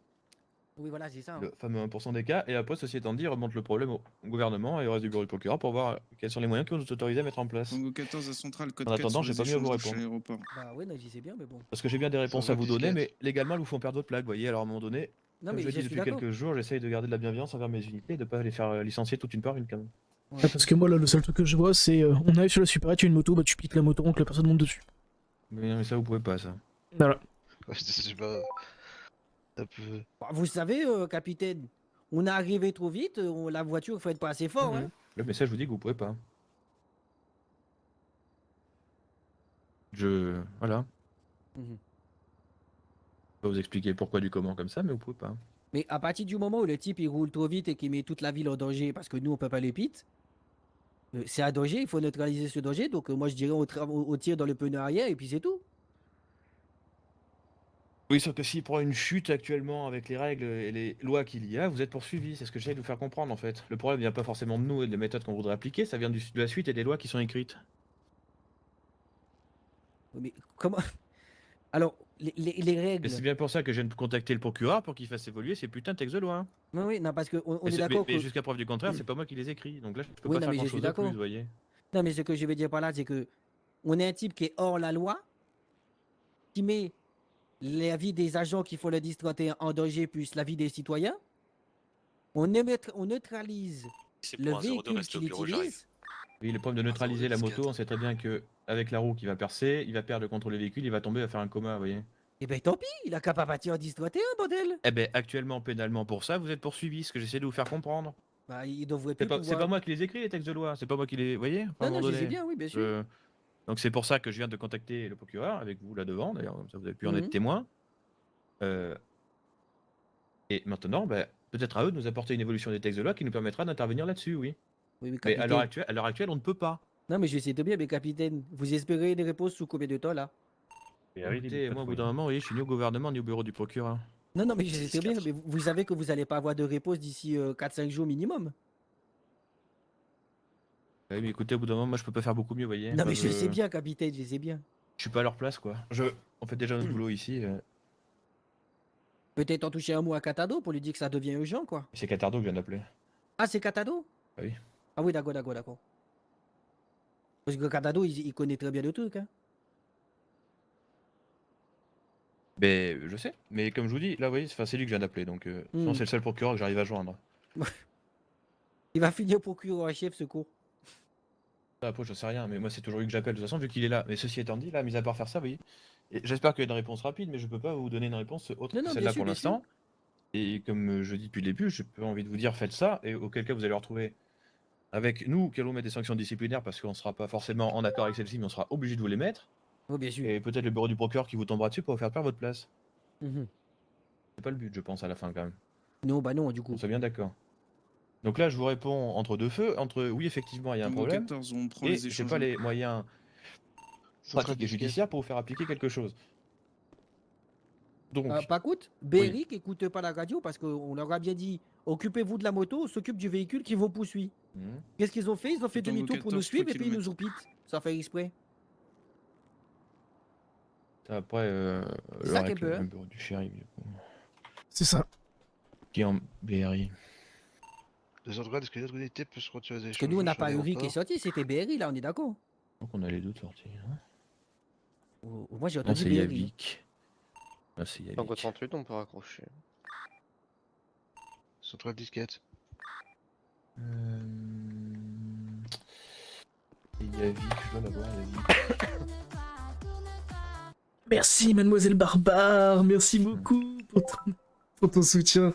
Oui, voilà, c'est ça. Le fameux 1% des cas. Et après, ceci étant dit, il remonte le problème au gouvernement et au reste du bureau du procureur pour voir quels sont les moyens qui vont nous autoriser à mettre en place. Tango 14 à Centrale, code En 4 attendant, sur j'ai les pas mieux à vous échanges louches à répondre. l'aéroport. Bah, ouais, non, j'y sais bien, mais bon. Parce que j'ai bien des réponses Sans à vous votre donner, mais disquette. légalement, ils vous font perdre votre plaque. Vous voyez, alors à un moment donné, Non, comme mais je le je dis suis depuis d'accord. quelques jours, j'essaye de garder de la bienveillance envers mes unités et de ne pas les faire licencier toute une part une quand même. Ouais, parce que moi, là, le seul truc que je vois, c'est on arrive sur la supérette, il y a une moto, bah tu piques la moto, donc la personne monte dessus. Mais non, mais ça, vous pouvez pas, ça. Voilà. Ouais, je sais pas. Un peu. Bah, vous savez, capitaine, on est arrivé trop vite. La voiture, il faut être pas assez fort. Hein. Le message vous dit que vous pouvez pas. Voilà. Mhm. Je vais pas vous expliquer pourquoi du comment comme ça, mais vous pouvez pas. Mais à partir du moment où le type il roule trop vite et qu'il met toute la ville en danger parce que nous on peut pas les pit, c'est un danger, il faut neutraliser ce danger. Donc moi je dirais on tire dans le pneu arrière et puis c'est tout. Oui, sauf que s'il prend une chute actuellement avec les règles et les lois qu'il y a, vous êtes poursuivi. C'est ce que j'essaie de vous faire comprendre en fait. Le problème vient pas forcément de nous et des méthodes qu'on voudrait appliquer, ça vient de la suite et des lois qui sont écrites. Mais comment Alors les Et règles. c'est bien pour ça que je viens de contacter le procureur pour qu'il fasse évoluer ces putains de textes de loi. Hein. Non, oui, non, parce qu'on on Mais est d'accord mais que. jusqu'à preuve du contraire, c'est pas moi qui les écris. Donc là, je peux Oui, pas non, faire mais je grand suis chose de plus, d'accord. vous voyez. Non, mais ce que je veux dire par là, c'est que on est un type qui est hors la loi, qui met la vie des agents qui font le 10-31 en danger, plus la vie des citoyens. On neutralise C'est le pour un 02, véhicule restez au qu'il bureau, j'arrive. utilise. Oui, le problème de neutraliser la moto, on sait très bien que avec la roue qui va percer, il va perdre le contrôle des véhicules, il va tomber, il va faire un coma, vous voyez. Eh ben tant pis, il a qu'à pas partir en 10-31, bordel. Eh ben, actuellement, pénalement pour ça, vous êtes poursuivi, ce que j'essaie de vous faire comprendre. Bah, il devrait C'est plus pas, c'est pas moi qui les écris, les textes de loi, c'est pas moi qui les. Vous voyez. À un Non, non, moment je sais donné. bien, oui, bien sûr. Donc c'est pour ça que je viens de contacter le procureur, avec vous là devant, d'ailleurs, comme ça vous avez pu en Mhm. être témoin. Et maintenant, ben, peut-être à eux de nous apporter une évolution des textes de loi qui nous permettra d'intervenir là-dessus, oui. Oui, Mais à capitaine. l'heure actuelle, on ne peut pas. Non, mais je sais très bien, mais capitaine, vous espérez une réponse sous combien de temps là? Écoutez, moi au bout d'un moment, vous voyez, je suis ni au gouvernement ni au bureau du procureur. Non, non, mais je sais très bien, mais vous savez que vous n'allez pas avoir de réponse d'ici 4-5 jours minimum. Oui, mais écoutez, au bout d'un moment, moi je peux pas faire beaucoup mieux, vous voyez. Non, Moi, mais je sais bien, capitaine, je sais bien. Je suis pas à leur place, quoi. On fait déjà notre boulot ici. Peut-être en toucher un mot à Catado pour lui dire que ça devient urgent, quoi. C'est Catardo que je viens d'appeler. Ah, c'est Catado? Ah oui. Ah oui, d'accord, d'accord, d'accord. Parce que Catado, il connaît très bien le truc, hein. Ben, je sais. Mais comme je vous dis, là, vous voyez, c'est lui que je viens d'appeler. Donc, sinon, c'est le seul procureur que j'arrive à joindre. Il va finir procureur en chef, ce con. Après, je sais rien, mais moi, c'est toujours lui que j'appelle de toute façon, vu qu'il est là. Mais ceci étant dit, là, mis à part faire ça, vous voyez. Et j'espère qu'il y a une réponse rapide, mais je peux pas vous donner une réponse autre Non, que non, celle-là bien sûr, pour bien sûr. l'instant. Et comme je dis depuis le début, j'ai pas envie de vous dire faites ça, et auquel cas vous allez retrouver avec nous qui allons mettre des sanctions disciplinaires parce qu'on ne sera pas forcément en accord avec celle-ci, mais on sera obligé de vous les mettre. Oui, bien sûr. Et peut-être le bureau du procureur qui vous tombera dessus pour vous faire perdre votre place. Mhm. C'est pas le but, je pense, à la fin quand même. Non, bah non, du coup. On soit bien d'accord. Donc là, je vous réponds entre deux feux, entre oui, effectivement, il y a un Tango problème, 14, on prend et les j'ai échanges pas les louches. moyens Centrale pratiques et disquette. judiciaires pour vous faire appliquer quelque chose. Donc, Par contre, Beric écoute pas la radio parce qu'on leur a bien dit occupez-vous de la moto, on s'occupbe du véhicule qui vous poursuit. Qu'est-ce qu'ils ont fait? Ils ont fait Tango demi-tour pour nous 14, suivre 3 et puis ils nous kilomètres. ont pit. Ça fait exprès. après, C'est le ça qui est règle, peur. le bureau du shérif, du coup. C'est ça. Qui est en BRI. Les centrales, est-ce que notre unité peut se retirer des Parce que échanges nous, on n'a louches à pas Uri qui est l'aéroport? sorti, c'était BRI, là, on est d'accord. Donc on a les doutes sortis. Hein. Moi, j'ai Non, entendu c'est BRI. Yavik. Ah, c'est Tango Yavik. 38, on peut raccrocher. Centrale disquette. C'est Yavik, je dois l'avoir, Yavik. Merci, mademoiselle Barbare. Merci beaucoup pour ton soutien.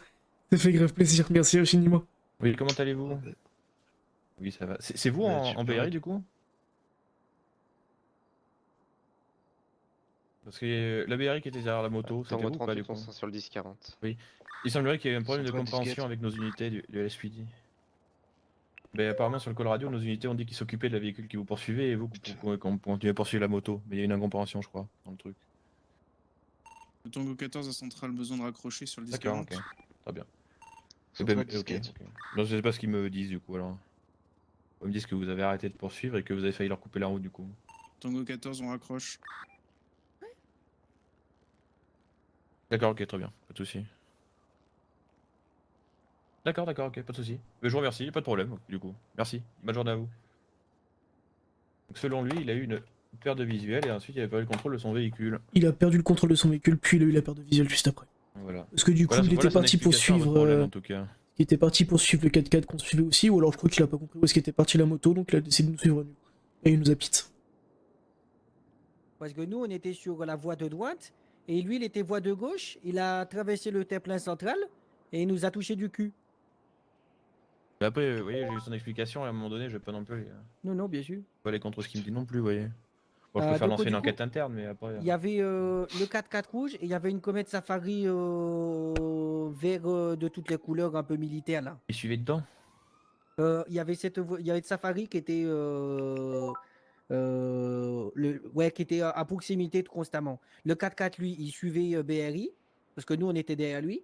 Ça fait grave plaisir. Merci infiniment. Oui, comment allez-vous? Oui, ça va. C'est vous Ouais, tu en peux BRI du coup? Parce que la BRI qui était derrière la moto, c'était Tango vous ou pas du 38, on coup? sera sur le 10-40. Il semblerait qu'il y ait un problème de Centrale compréhension disquette. avec nos unités du LSPD. Mais apparemment sur le call radio, nos unités ont dit qu'ils s'occupaient de la véhicule qui vous poursuivait et vous qu'on continuait à poursuivre la moto. Mais il y a une incompréhension je crois dans le truc. Le Tango 14 à centrale, besoin de raccrocher sur le 10-40. D'accord, ok. Très bien. Centrale Ok, disquette. ok. Non, je sais pas ce qu'ils me disent du coup alors. Ils me disent que vous avez arrêté de poursuivre et que vous avez failli leur couper la route du coup. Tango 14, on raccroche. D'accord, ok, très bien, pas de soucis. D'accord, ok, pas de soucis. Mais je vous remercie, pas de problème du coup. Merci, bonne journée à vous. Donc, selon lui, il a eu une perte de visuel et ensuite il a perdu le contrôle de son véhicule. Il a perdu le contrôle de son véhicule, puis il a eu la perte de visuel juste après. Voilà. Parce que du coup, Voilà, il était voilà son parti explication à votre poursuivre. problème, en tout cas. Il était parti poursuivre le 4x4 qu'on suivait aussi, ou alors je crois qu'il a pas compris où est-ce qu'était partie la moto, donc il a décidé de nous suivre à nous. Et il nous a pite. Parce que nous, on était sur la voie de droite, et lui, il était voie de gauche. Il a traversé le terre-plein central, et il nous a touché du cul. Mais après, vous voyez, j'ai eu son explication et à un moment donné, je vais pas non plus Non, bien sûr. pas aller contre ce qu'il me dit non plus, vous voyez. Bon, je peux faire donc, lancer du une coup, enquête interne, mais après. Il y avait le 4x4 rouge, et il y avait une comète safari vert de toutes les couleurs, un peu militaire, là. Il suivait dedans. Il y avait il y avait Safari qui était qui était à proximité constamment. Le 4x4 lui, il suivait BRI parce que nous on était derrière lui.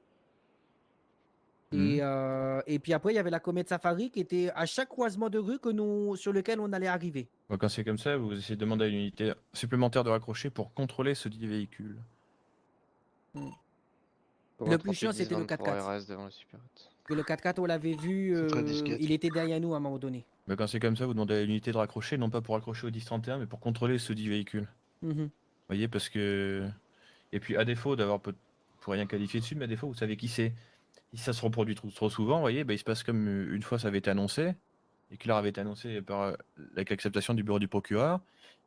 Et puis après il y avait la comète Safari qui était à chaque croisement de rue sur lequel on allait arriver. Bon, quand c'est comme ça, vous essayez de demander à une unité supplémentaire de raccrocher pour contrôler ce dit véhicule. Le plus chiant c'était le 4x4. RS devant le Super 8. Que le 4x4 on l'avait vu, Centrale disquette. il était derrière nous à un moment donné. Mais quand c'est comme ça, vous demandez à l'unité de raccrocher, non pas pour raccrocher au 1031, mais pour contrôler ce dit véhicule. Mhm. Vous voyez, parce que. Et puis, à défaut d'avoir pour rien qualifier dessus, mais à défaut, vous savez qui c'est. Si ça se reproduit trop souvent, vous voyez, bah, il se passe comme une fois ça avait été annoncé, et qu'il avait été annoncé avec l'acceptation du bureau du procureur,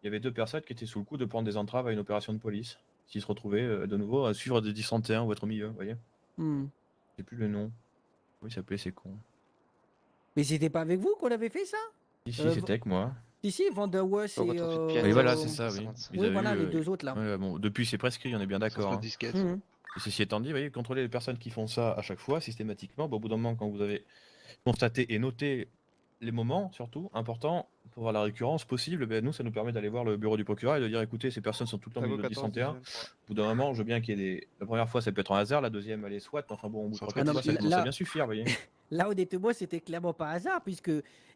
il y avait 2 personnes qui étaient sous le coup de prendre des entraves à une opération de police, s'ils se retrouvaient de nouveau à suivre des 1031 ou être au milieu, vous voyez. Hmm. Je sais plus le nom. Oui, ça s'appelait, c'est con. Mais c'était pas avec vous qu'on avait fait ça? Si, Euh, c'était avec moi. Ici, Vanderwas Oh, et. votre truc piano. Oui, voilà, c'est ça, oui. 55. Ils Oui, avaient voilà, eu, les 2 autres là. ouais, bon, depuis, c'est prescrit, on est bien d'accord. Centrale Hein. disquette. Mhm. Et ceci étant dit, vous voyez, contrôler les personnes qui font ça à chaque fois, systématiquement, bah, au bout d'un moment, quand vous avez constaté et noté les moments, surtout, importants, pour voir la récurrence possible, ben, nous, ça nous permet d'aller voir le bureau du procureur et de dire, écoutez, ces personnes sont tout le temps au Tango milieu de 14, 1031. Au bout d'un moment, je veux bien qu'il y ait des... La première fois, ça peut être un hasard, la deuxième, elle est soit, mais enfin bon, au bout de 3-4 Ah non, fois, ça mais commence à là- bien suffire, vous voyez. Là, honnêtement, c'était clairement pas hasard, puisque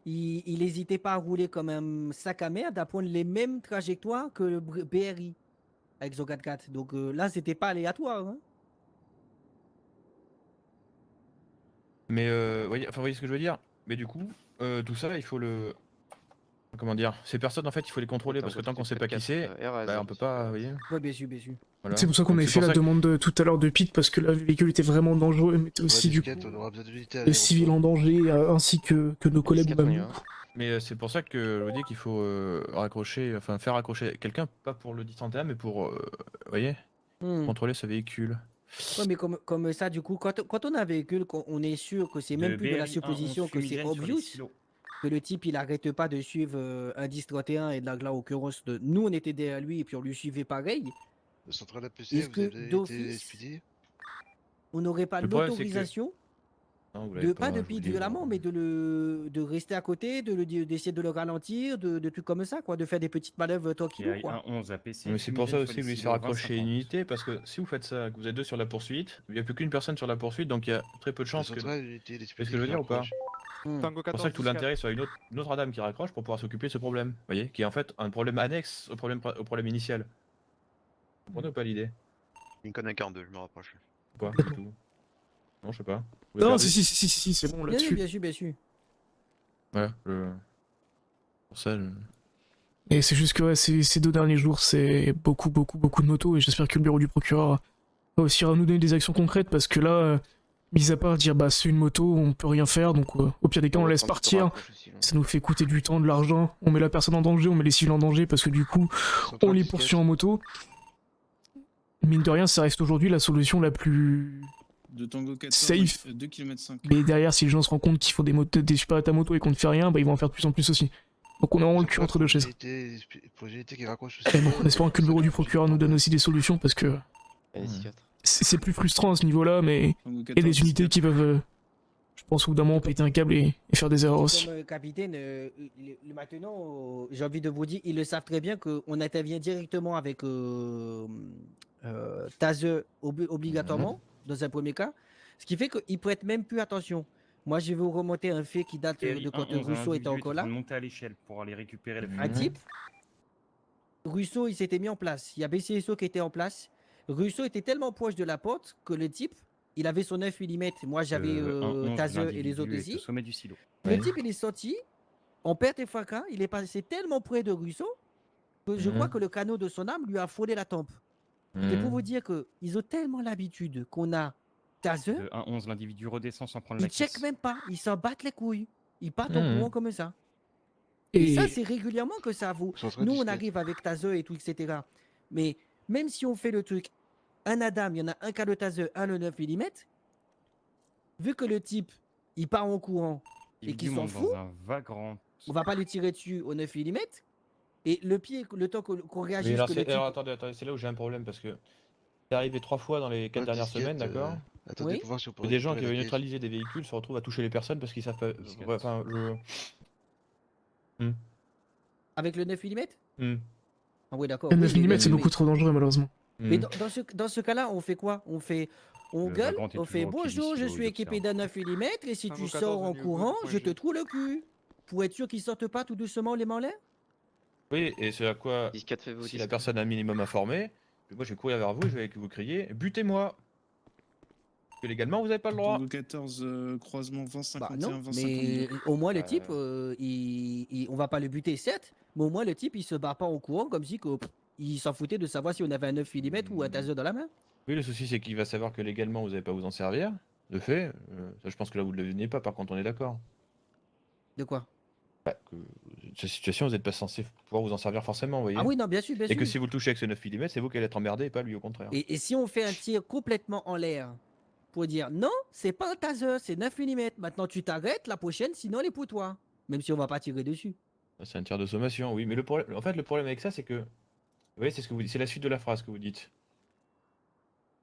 il hésitait pas à rouler comme un sac à merde, à prendre les mêmes trajectoires que le BRI avec son 4x4. Donc là, c'était pas aléatoire. Hein. Mais, voyez ce que je veux dire. Mais du coup, tout ça, il faut le... Comment dire? Ces personnes, en fait, il faut les contrôler, parce que tant qu'on sait pas qui c'est, bah, on peut pas, vous voyez. Ouais, bien sûr, bien sûr. Voilà. C'est pour ça qu'on Donc, avait c'est fait pour la ça que- demande tout à l'heure de Pete, parce que le véhicule était vraiment dangereux, et mettait aussi du coup Disquette, on aura besoin d'unité à les civils en danger, ainsi que nos collègues ou même nous. Mais c'est pour ça que je vous dis qu'il faut raccrocher, enfin faire raccrocher quelqu'un, pas pour le 1031, mais pour, vous voyez, Hmm. contrôler ce véhicule. Ouais, mais comme ça, du coup, quand on a un véhicule, on est sûr que c'est même plus de la supposition que c'est obvious, que le type, il arrête pas de suivre un 1031 et de la l'occurrence de nous, on était derrière lui et puis on lui suivait pareil. Le central APC, Est-ce vous que avez été d'office, expédié? on n'aurait pas Le problème, c'est que- l'autorisation Non, vous l'avez de pas de je vous pile le dis, violemment, mais de rester à côté, d'essayer de le ralentir, de trucs comme ça, quoi, de faire des petites manœuvres tranquilles, quoi. 11 APC. Mais c'est pour ça aussi que vous lui faire accrocher une unité, parce que si vous faites ça, que vous êtes 2 sur la poursuite, il n'y a plus qu'une personne sur la poursuite, donc il y a très peu de La chances que... centrale, l'unité Vous voyez ce que je veux dire ou pas? Hmm. Tango C'est pour ça que tout l'intérêt soit une autre dame qui raccroche pour pouvoir s'occuper de ce problème, vous voyez, qui est en fait un problème annexe au problème initial. Vous comprenez ou pas l'idée? Lincoln à 42, je me rapproche. Quoi du tout. Non, je sais pas. Vous voulez Non, regarder si, c'est bon Bien sûr, là-dessus. bien sûr, bien sûr. Ouais, pour ça, Et c'est juste que ouais, ces 2 derniers jours, c'est beaucoup de motos et j'espère que le bureau du procureur réussira à nous donner des actions concrètes parce que là, mis à part dire bah c'est une moto, on peut rien faire, donc au pire des cas on laisse partir. Ça nous fait coûter du temps, de l'argent, on met la personne en danger, on met les civils en danger parce que du coup on les poursuit en moto. Mine de rien, ça reste aujourd'hui la solution la plus De Tango 14, safe. 2 km 5. Mais derrière, si les gens se rendent compte qu'ils font des super à moto et qu'on ne fait rien, bah ils vont en faire de plus en plus aussi. Donc on est vraiment le cul entre deux chaises. Projet qui raccroche Et bon, en espérant que le bureau du procureur nous donne aussi des solutions parce que NSI4. c'est plus frustrant à ce niveau-là, mais Tango il y a 14, des unités qui peuvent, je pense, au bout d'un moment péter un câble et faire des erreurs aussi. Comme capitaine, maintenant, j'ai envie de vous dire, ils le savent très bien qu'on intervient directement avec Taser obligatoirement, dans un premier cas, ce qui fait qu'ils prêtent même plus attention. Moi, je vais vous remonter un fait qui date de quand Rousseau était encore là. Monter à l'échelle pour aller récupérer les Un type, Rousseau, il s'était mis en place. Il y a BCSO qui était en place. Rousseau était tellement proche de la porte que le type, il avait son 9 mm. Moi, j'avais Taser et les autres aussi. Au sommet du silo. Le type, il est sorti, en perte et fracas, il est passé tellement près de Rousseau que je crois que le canot de son arme lui a frôlé la tempe. C'est pour vous dire qu'ils ont tellement l'habitude qu'on a Taser, De 1-11, l'individu redescend sans prendre la ils checkent caisse. même pas, ils s'en battent les couilles. Ils partent en courant comme ça. Et Et ça, c'est régulièrement que ça vous. Ils sont très Nous, on discrets. arrive avec Taser et tout, etc. Mais même si on fait le truc, un Adam, il y en a un cas de Taser, un le 9 mm, vu que le type, il part en courant et qu'il s'en fout, Dans un vagrant. on va pas lui tirer dessus au 9 mm. Et le pied, le temps qu'on Oui, réagisse, alors, que le type... alors, attendez, c'est là où j'ai un problème parce que c'est arrivé 3 fois dans les 4 dernières semaines, d'accord Attendez Oui. pour voir si on peut Que des gens qui récupérer veulent la caisse. neutraliser des véhicules se retrouvent à toucher les personnes parce qu'ils savent pas. Ouais, enfin, Avec le 9 mm Ah oui, d'accord. le Oui, 9 mais- mm, c'est mais- beaucoup trop dangereux, malheureusement. Mais dans ce cas-là, on fait quoi? On Le gueule, vagrant est on fait toujours au pied du bonjour, je silo, suis il équipé observe. d'un 9 mm et si tu 14 sors en au niveau courant, du point je te G. trouve le cul. Pour être sûr qu'ils sortent pas tout doucement les mains en l'air. Oui, et c'est à quoi, 14 fait si la personne a un minimum informé, moi je vais courir vers vous et je vais vous crier butez-moi. Parce que légalement vous n'avez pas le droit. Tango 14, croisement 20 Bah 51 non, 20 mais 52. au moins le type, on va pas le buter certes, mais au moins le type il se bat pas en courant comme si il s'en foutait de savoir si on avait un 9 mm ou un taser dans la main. Oui, le souci c'est qu'il va savoir que légalement vous n'allez pas vous en servir. De fait, ça je pense que là vous ne le devinez pas, par contre on est d'accord. De quoi? Que cette situation vous n'êtes pas censé pouvoir vous en servir forcément, vous voyez. Ah oui, non, bien sûr, bien Et sûr. que si vous le touchez avec ce 9 mm, c'est vous qui allez être emmerdé et pas lui au contraire. Et si on fait un tir complètement en l'air pour dire non, c'est pas un taser, c'est 9 mm. Maintenant tu t'arrêtes, la prochaine, sinon elle est pour toi. Même si on va pas tirer dessus. C'est un tir de sommation, oui. Mais le problème, en fait, le problème avec ça, c'est que, vous voyez, c'est ce que vous dites, c'est la suite de la phrase que vous dites.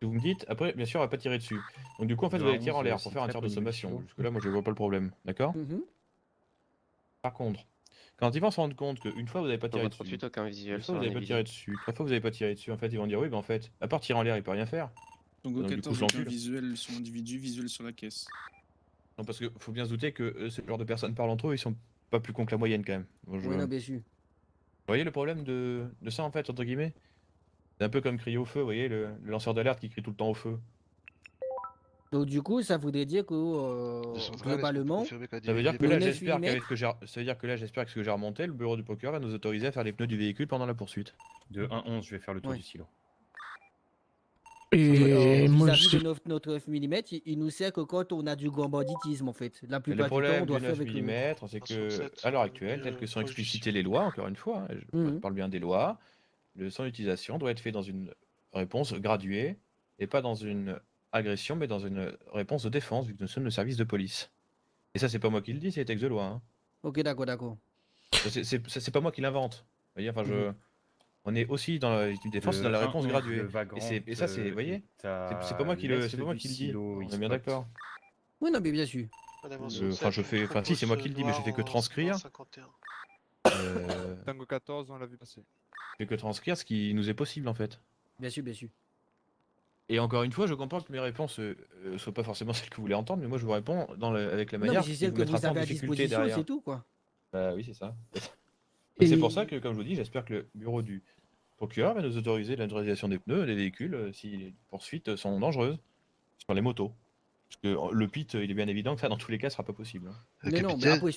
Que vous me dites, après, bien sûr, on va pas tirer dessus. Donc du coup, en fait, Le vous allez tirer en 11, l'air c'est pour faire un très tir de peu au niveau du sommation. silo. Jusque là, moi, je vois pas le problème, d'accord Mhm. Par contre, quand ils vont se rendre compte qu'une fois vous n'avez pas tiré Tango dessus, 38, aucun visuel deux sur fois vous un n'avez pas individu. tiré dessus, 3 fois vous n'avez pas tiré dessus, en fait, ils vont dire oui, ben en fait, à part tirer en l'air, il peut rien faire. Tango Donc, du coup, 14, je aucun l'encule. visuel sur l'individu, visuel sur la caisse. Non, parce que faut bien se douter que ce genre de personnes parlent entre eux, ils sont pas plus cons que la moyenne quand même. Bon, Oui, non, bien sûr. Vous voyez le problème de ça en fait, entre guillemets? C'est un peu comme crier au feu, vous voyez, le lanceur d'alerte qui crie tout le temps au feu. Donc du coup, ça voudrait dire que De centrale, est-ce qu'on peut globalement, confirmer qu'un Ça veut dire individu que est là, Le 9 j'espère mm. qu'avec ce que j'ai, ça veut dire que là, j'espère que ce que j'ai remonté, le bureau du procureur va nous autoriser à faire les pneus du véhicule pendant la poursuite. De 1-11, je vais faire le tour Ouais. du silo. Et moi, vis-à-vis je... de notre 9 mm, il nous sert que quand on a du grand banditisme en fait. La Mais plupart le du temps, on problème du doit faire 9 avec le. mm, c'est que, 67, à l'heure actuelle, et, telles que sont proche du explicitées silo. les lois, encore une fois, hein, je Mhm. parle bien des lois, son utilisation doit être fait dans une réponse graduée et pas dans une agression, mais dans une réponse de défense, vu que nous sommes le service de police. Et ça, c'est pas moi qui le dis, c'est les textes de loi. Hein. Ok, d'accord, d'accord. C'est pas moi qui l'invente. Vous voyez, enfin, Mhm. on est aussi dans la défense, dans la réponse 1-11, graduée. le vagrant, Et ça, c'est, vous voyez, c'est pas moi qui l'est c'est pas moi du qui le dis. silo, On il est bien spot. d'accord. Oui, non, mais bien sûr. Madame Enfin, je fais, enfin, si, c'est moi qui le dis, mais je fais que transcrire. 51. Tango 14, on l'a vu passer. Je fais que transcrire ce qui nous est possible en fait. Bien sûr, bien sûr. Et encore une fois, je comprends que mes réponses soient pas forcément celles que vous voulez entendre, mais moi je vous réponds avec la Non, mais manière c'est qui celle vous que mettra vous pas en avez à difficulté disposition, derrière. c'est tout, quoi. Bah oui, c'est ça. Et- C'est pour ça que, comme je vous dis, j'espère que le bureau du procureur va nous autoriser la neutralisation des pneus des véhicules si les poursuites sont dangereuses sur les motos. Parce que le pit, il est bien évident que ça, dans tous les cas, sera pas possible. Hein. Mais non, mais Capitaine, après,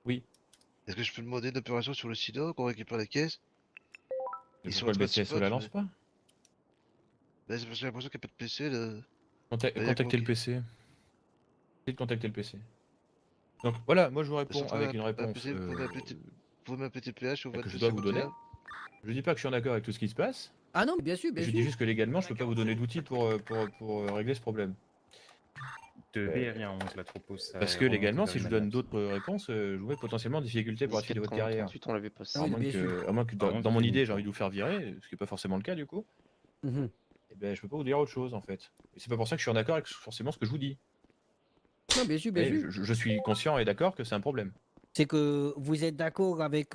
Oui. est-ce que je peux demander une opération sur le sida qu'on récupère les caisses? Et Ils sont pourquoi le en train de BCSO spot, la lance mais- pas? Bah, c'est parce que j'ai l'impression qu'il n'y a pas de PC là. Contactez le PC. Essayez de contacter le PC. Donc voilà, moi je vous réponds avec une réponse Vous pouvez m'appeler TPH ou que je dois vous donner. Je dis pas que je suis en accord avec tout ce qui se passe. Ah non, bien sûr, bien Je sûr. dis juste que légalement, je peux pas vous donner d'outils pour régler ce problème. De BR11, la troupeau, ça Parce est que remonté légalement, vers si je vous le donne Mad d'autres réponses, je vous mets potentiellement en difficulté pour la suite de votre carrière. 38, on l'avait passé. À Oui, moins bien sûr. que, à moins que Par contre, dans mon c'est idée, une j'ai envie de vous faire virer, ce qui n'est pas forcément le cas du coup, Mhm. et ben je peux pas vous dire autre chose en fait. Et c'est pas pour ça que je suis en accord avec forcément ce que je vous dis. Non, bien sûr, bien Et sûr. je suis conscient et d'accord que c'est un problème. C'est que vous êtes d'accord avec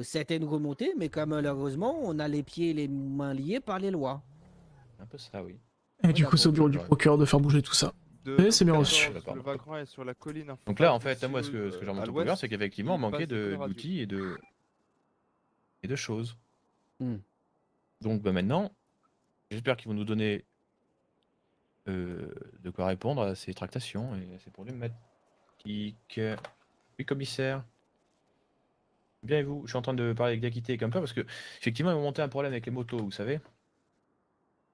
certaines remontées, mais que malheureusement, on a les pieds et les mains liés par les lois. Un peu ça, oui. Et du coup, c'est au bureau du Ouais. procureur de faire bouger tout ça. De c'est bien 14, reçu. Le Vagrant est sur la colline. en Donc là, face en fait, de moi, ce que Silo, j'ai remonté à au procureur, l'ouest, c'est qu'effectivement, on il manquait passe de la radio. d'outils et de choses. Hmm. Donc bah, maintenant, j'espère qu'ils vont nous donner de quoi répondre à ces tractations et à ces problématiques. Oui, commissaire. Bien et vous? Je suis en train de parler avec Dakité et Camper parce que effectivement, ils ont monté un problème avec les motos, vous savez.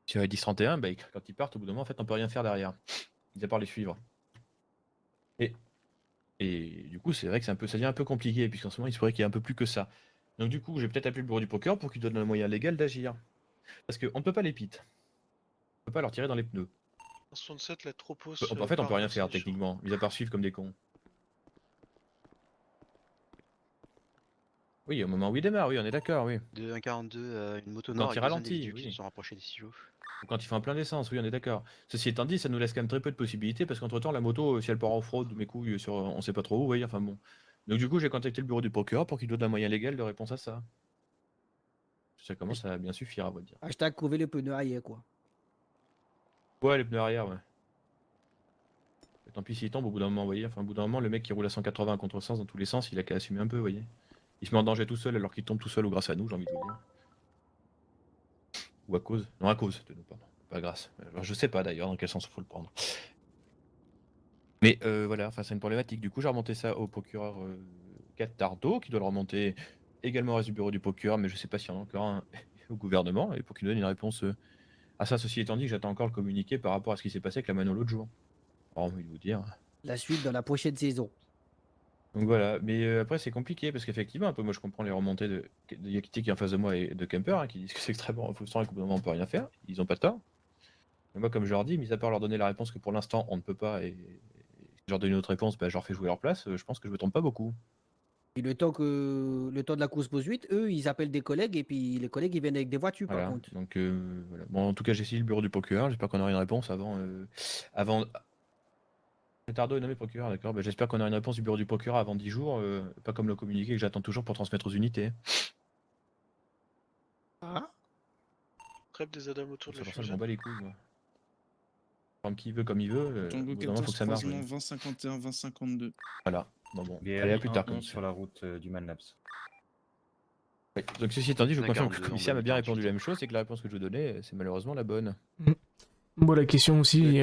Sur les 10-31, bah, quand ils partent, au bout d'un moment, en fait, on peut rien faire derrière. Ils à part les suivre. Et du coup, c'est vrai que ça devient un peu compliqué, puisqu'en ce moment, il se pourrait qu'il y ait un peu plus que ça. Donc du coup, j'ai peut-être appelé le bureau du procureur pour qu'il donne le moyen légal d'agir. Parce qu'on ne peut pas les pit. On peut pas leur tirer dans les pneus. 67, la troupeau. En fait, on peut rien faire techniquement, mis à part suivre comme des cons. Oui, au moment où il démarre, oui, on est d'accord, oui. De 1,42, une moto Quand nord il avec deux ralentit, individus qui oui. se sont rapprochés des silos. Ou quand il fait un plein d'essence, oui, on est d'accord. Ceci étant dit, ça nous laisse quand même très peu de possibilités, parce qu'entre temps, la moto, si elle part en fraude, mes couilles, sur on sait pas trop où, vous voyez, enfin bon. Donc du coup, j'ai contacté le bureau du procureur pour qu'il donne un moyen légal de réponse à ça. Ça commence à bien suffire, à vrai dire. Hashtag couver le pneu arrière, quoi. Ouais, les pneus arrière, ouais. Et tant pis s'il tombe au bout d'un moment, vous voyez. Enfin, au bout d'un moment, le mec qui roule à 180 à contresens dans tous les sens, il a qu'à assumer un peu, vous voyez. Il se met en danger tout seul alors qu'il tombe tout seul ou grâce à nous, j'ai envie de vous dire. Ou à cause. Non, à cause de nous, pardon. Pas grâce. Alors, je sais pas d'ailleurs dans quel sens il faut le prendre. Mais voilà, enfin, c'est une problématique. Du coup, j'ai remonté ça au procureur Catardo, qui doit le remonter également au reste du bureau du procureur, mais je sais pas s'il y en a encore un au gouvernement, et pour qu'il nous donne une réponse à ça. Ceci étant dit, que j'attends encore le communiqué par rapport à ce qui s'est passé avec la Mano l'autre jour. Alors, envie de vous dire. La suite dans la prochaine saison. Donc voilà, mais après c'est compliqué parce qu'effectivement, un peu moi je comprends les remontées de Yakiti qui est en face de moi et de Kemper hein, qui disent que c'est extrêmement frustrant et qu'au bout d'un moment on peut rien faire, ils ont pas tort. Mais moi comme je leur dis, mis à part leur donner la réponse que pour l'instant on ne peut pas et si je leur donne une autre réponse, bah, je leur fais jouer leur place, je pense que je me trompe pas beaucoup. Et le temps de la course poursuite, eux, ils appellent des collègues et puis les collègues ils viennent avec des voitures Voilà, par contre. donc voilà. Bon en tout cas j'ai essayé le bureau du procureur, j'espère qu'on aura une réponse avant... Tardo est nommé procureur, d'accord. Bah, j'espère qu'on aura une réponse du bureau du procureur avant 10 jours, pas comme le communiqué que j'attends toujours pour transmettre aux unités. Ah. Trêve des Adam autour de C'est la pour ça que je fusée. m'en bats les couilles, moi. Comme qui veut, comme il veut, Tango au bout d'un moment, 14, faut que ça marche. croisement ouais. 2051, 2052. Voilà, bon, BR allez à plus tard. 11 sur la route du Manlabs. Oui. Donc ceci étant dit, je On a confirme que 42, le commissaire on a m'a bien 48. répondu la même chose, c'est que la réponse que je vous donnais, c'est malheureusement la bonne. Bon, la question aussi,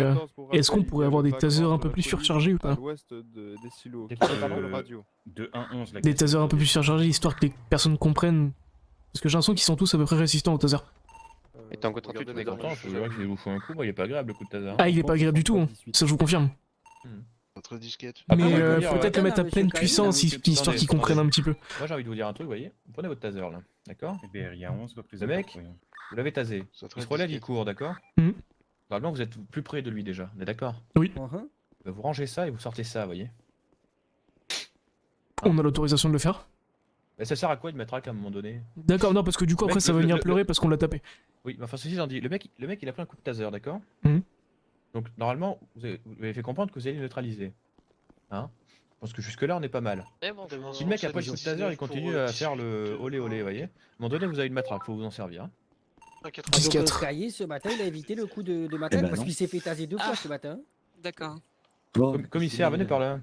est-ce qu'on pourrait avoir des tasers un peu plus surchargés ou À pas? l'ouest des silos. Des Sur tasers, le radio. De 1-11, la Des tasers un peu plus surchargés, histoire que les personnes comprennent. Parce que j'ai l'impression qu'ils sont tous à peu près résistants aux tasers. Et Tango 38, on est Pourtant, grand. je vous dirais que je vous fous un coup, moi il est pas agréable le coup de taser. Ah, il est pas agréable du tout, hein. Ça je vous confirme. Entre disquettes. Après, Mais moi, je veux dire, peut-être le mettre à Monsieur pleine Caïn, puissance, histoire attendez, qu'ils comprennent attendez. un petit peu. Moi j'ai envie de vous dire un truc, vous voyez. Vous prenez votre taser là, d'accord? BR 11 va plus Le mec, vous l'avez tasé. C'est Il très se relève, il disquette. court, d'accord? Mhm. Normalement, vous êtes plus près de lui déjà, on est d'accord? Uh-huh. Bah, vous rangez ça et vous sortez ça, vous voyez? On a l'autorisation de le faire. Bah, ça sert à quoi de mettre à un moment donné? D'accord, non, parce que du coup, Mec, après, ça va le- venir le- pleurer parce qu'on l'a tapé. Oui, mais enfin, ceci étant dit, le mec il a pris un coup de taser, d'accord? Mhm. Donc, normalement, vous avez fait comprendre que vous allez le neutraliser. Hein? Je pense que jusque-là, on est pas mal. Mais bon, Si le mec a pris le coup de taser, il continue à faire le olé olé, vous voyez? À un moment donné, vous avez une matraque, faut vous en servir. Hein? Donc, 10-4. Caillé, ce matin, il a évité le coup de matin parce qu'il s'est fait taser 2 fois ce matin. D'accord. Commissaire, venez par là.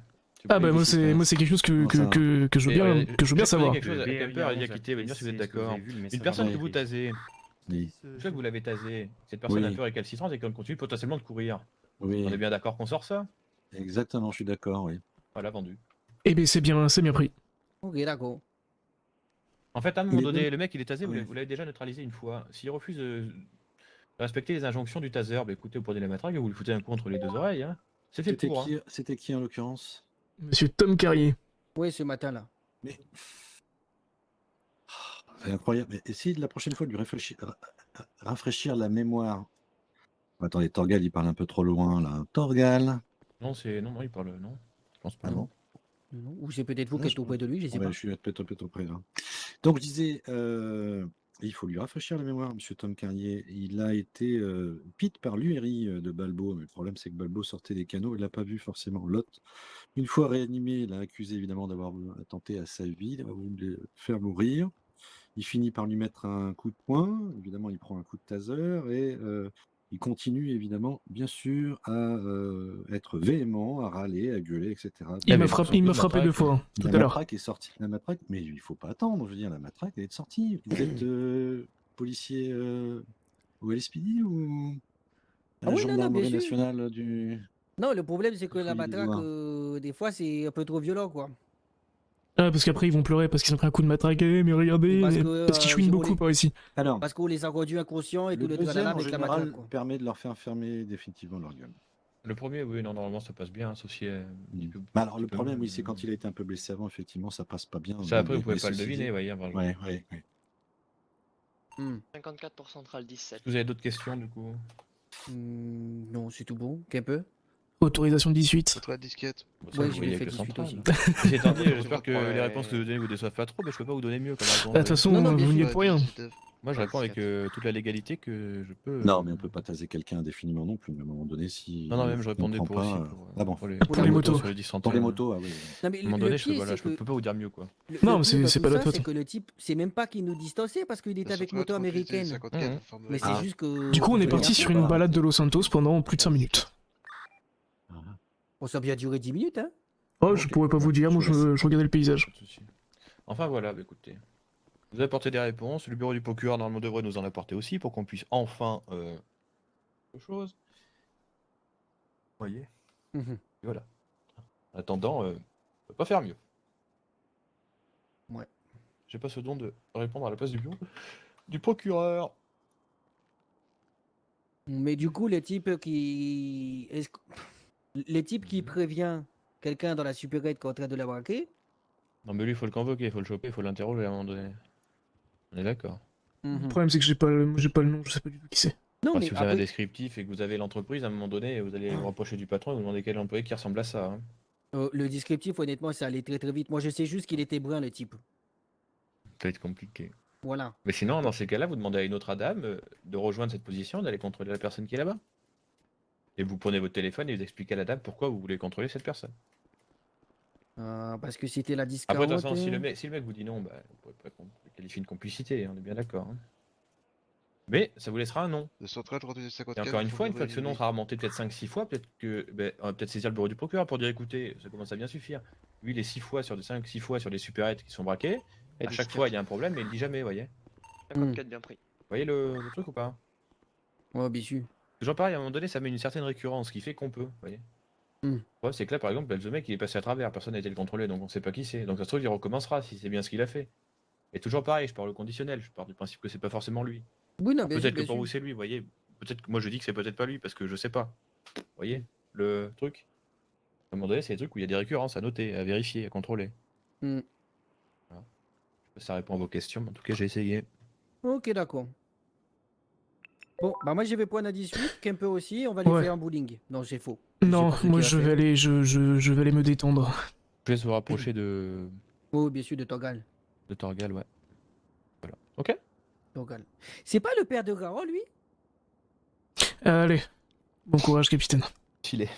Ah bah moi c'est quelque chose que je veux bien savoir. Quelque chose à Kemper et Yakité, va dire si vous êtes d'accord. Une personne que vous tasez, une fois que vous l'avez tasé, cette personne est un peu récalcitrante et qu'elle continue potentiellement de courir. Oui. On est bien d'accord qu'on sort ça? Exactement, je suis d'accord, oui. Voilà, vendu. Eh ben c'est bien pris. Ok, d'accord. En fait, à un moment Mais donné, bon- le mec il est tasé, Ouais. vous l'avez déjà neutralisé une fois. S'il refuse de respecter les injonctions du taser, bah écoutez, vous prenez la matraque et vous lui foutez un coup entre les deux oreilles. Hein. C'est fait C'était pour. qui, Hein. c'était qui en l'occurrence? Monsieur Tom Carrier. Oui, ce matin-là. Mais. C'est incroyable. Mais essayez de la prochaine fois de lui rafraîchir la mémoire. Attendez, Torgal, il parle un peu trop loin là. Torgal. Non, non, il parle. Non, je pense pas. Ah bon? Non, ou c'est peut-être vous Non, qui êtes je auprès de lui, je sais Ouais, pas. je suis peut-être un peu trop près là. Donc je disais, il faut lui rafraîchir la mémoire, Monsieur Tom Carrier. Il a été pit par l'URI de Balbo, mais le problème c'est que Balbo sortait des canaux, il l'a pas vu forcément. L'autre, une fois réanimé, il l'a accusé évidemment d'avoir attenté à sa vie, il a voulu le faire mourir. Il finit par lui mettre un coup de poing, évidemment il prend un coup de taser et il continue évidemment, bien sûr, à être véhément, à râler, à gueuler, etc. Il m'a frappé 2 fois, tout à La l'heure. matraque est sortie. La matraque, mais il faut pas attendre. Je veux dire, la matraque, elle est sortie. Vous êtes policier au LSPD ou à Ah la oui, non, non, bien gendarmerie sûr. nationale du. Non, le problème, c'est que la Fouiller des matraque, doigts. des fois, c'est un peu trop violent, quoi. Ah, parce qu'après ils vont pleurer parce qu'ils ont pris un coup de matraque. Eh, mais regardez, Parce parce, que, qu'ils chouinent on beaucoup les- par ici. Alors, Parce qu'on les a rendus inconscients et tout le le tralala deuxième, en avec la général, matraque, quoi. permet de leur faire fermer définitivement leur gueule. Le premier, oui, non, normalement ça passe bien, sauf si. Mais alors, le problème, oui, c'est quand il a été un peu blessé avant, effectivement, ça passe pas bien. Ça, après, Mais- vous pouvez mais pas le ceci deviner, dit- voyez. Ouais, ouais, ouais. 54 pour Central 17. Vous avez d'autres questions, du coup? Non, c'est tout bon. Qu'un peu. Autorisation 18. Contre la disquette. Bon, ça, Ouais, vous je voyez l'ai fait avec le 18 central. aussi. Ceci étant dit, j'espère que Ouais. les réponses que vous donnez vous déçoivent pas trop, mais je peux pas vous donner mieux comme réponse. De toute façon, Non, non, bien vous n'y sûr. êtes pour rien. Moi, je réponds avec toute la légalité que je peux. Non, mais on peut pas taser quelqu'un indéfiniment non plus, mais à un moment donné, si. Non, non, même je répondais comprend pour aussi. pas, Pour, Ah bon. pour les, Pour les motos. sur les 10 Pour les motos, ah oui. Non, mais À un moment le donné, je, pire, voilà, c'est je que... peux pas vous dire mieux, quoi. Non, mais pire dans c'est tout pas de ça, votre c'est faute. que le type, c'est même pas qu'il nous distançait parce qu'il était avec moto américaine. Mais c'est juste que. Du coup, on est faut parti faire sur quoi. une balade de Los Santos pendant plus de 5 minutes. Bon, ça a bien duré 10 minutes, hein. Oh, je pourrais pas vous dire, moi je regardais le paysage. Pas de souci. Enfin, voilà, bah, écoutez. Vous avez apporté des réponses. Le bureau du procureur, normalement, devrait nous en apporter aussi pour qu'on puisse enfin. Quelque chose. Vous voyez. Mhm. Et voilà. En attendant, on peut pas faire mieux. Ouais. J'ai pas ce don de répondre à la place du bureau du procureur. Mais du coup, les types qui. Les types qui prévient quelqu'un dans la supérette qui est en train de la braquer. Non, mais lui, il faut le convoquer, il faut le choper, il faut l'interroger à un moment donné. On est d'accord. Le problème, c'est que j'ai pas le nom, je sais pas du tout qui c'est. Non, Enfin, mais si vous avez un après- descriptif et que vous avez l'entreprise, à un moment donné, vous allez vous rapprocher du patron et vous demander quel employé qui ressemble à ça. Hein. Le descriptif, honnêtement, ça allait très très vite. Moi, je sais juste qu'il était brun, le type. Ça va être compliqué. Voilà. Mais sinon, dans ces cas-là, vous demandez à une autre dame de rejoindre cette position, d'aller contrôler la personne qui est là-bas. Et vous prenez votre téléphone et vous expliquez à la dame pourquoi vous voulez contrôler cette personne. Parce que c'était la Après, discount. de toute façon, si le mec vous dit non, bah, vous pouvez pas qualifier une complicité, on est bien d'accord. Hein. Mais ça vous laissera un nom. Le central, je redis 54. Et encore une fois que ce nom sera remonté peut-être 5-6 fois, peut-être que on va peut-être saisir le bureau du procureur pour dire écoutez, ça commence à bien suffire. Lui, il est 6 fois sur des 5-6 fois sur des supérettes qui sont braquées. Et À des chaque fois, il y a un problème, mais il dit jamais, vous voyez. 54 bien pris. Vous voyez le truc ou pas? Ouais, bien sûr. J'en parle, à un moment donné, ça met une certaine récurrence, ce qui fait qu'on peut, vous voyez. Le problème, c'est que là, par exemple, le mec, il est passé à travers, personne n'a été le contrôler, donc on sait pas qui c'est. Donc ça se trouve, il recommencera si c'est bien ce qu'il a fait. Et toujours pareil, je parle au conditionnel, je pars du principe que c'est pas forcément lui. Oui, non, bien sûr, Peut-être que bien pour sûr. vous, c'est lui, vous voyez. Peut-être que moi, je dis que c'est peut-être pas lui, parce que je sais pas. Vous voyez, le truc. À un moment donné, c'est des trucs où il y a des récurrences à noter, à vérifier, à contrôler. Hmm. Voilà. Je sais pas si ça répond à vos questions, mais en tout cas, j'ai essayé. Ok, d'accord. Bon, bah moi je vais prendre à 18, qu'un peu aussi, on va les Ouais. faire en bowling. Non, c'est faux. Non, pas ce moi qu'il a je vais fait. aller, je vais aller me détendre. Je vais se rapprocher de Oh, bien sûr, de Torgal. Torgal, ouais. Voilà. Ok. Torgal. C'est pas le père de Garo, lui? Allez, bon courage, capitaine. Filet.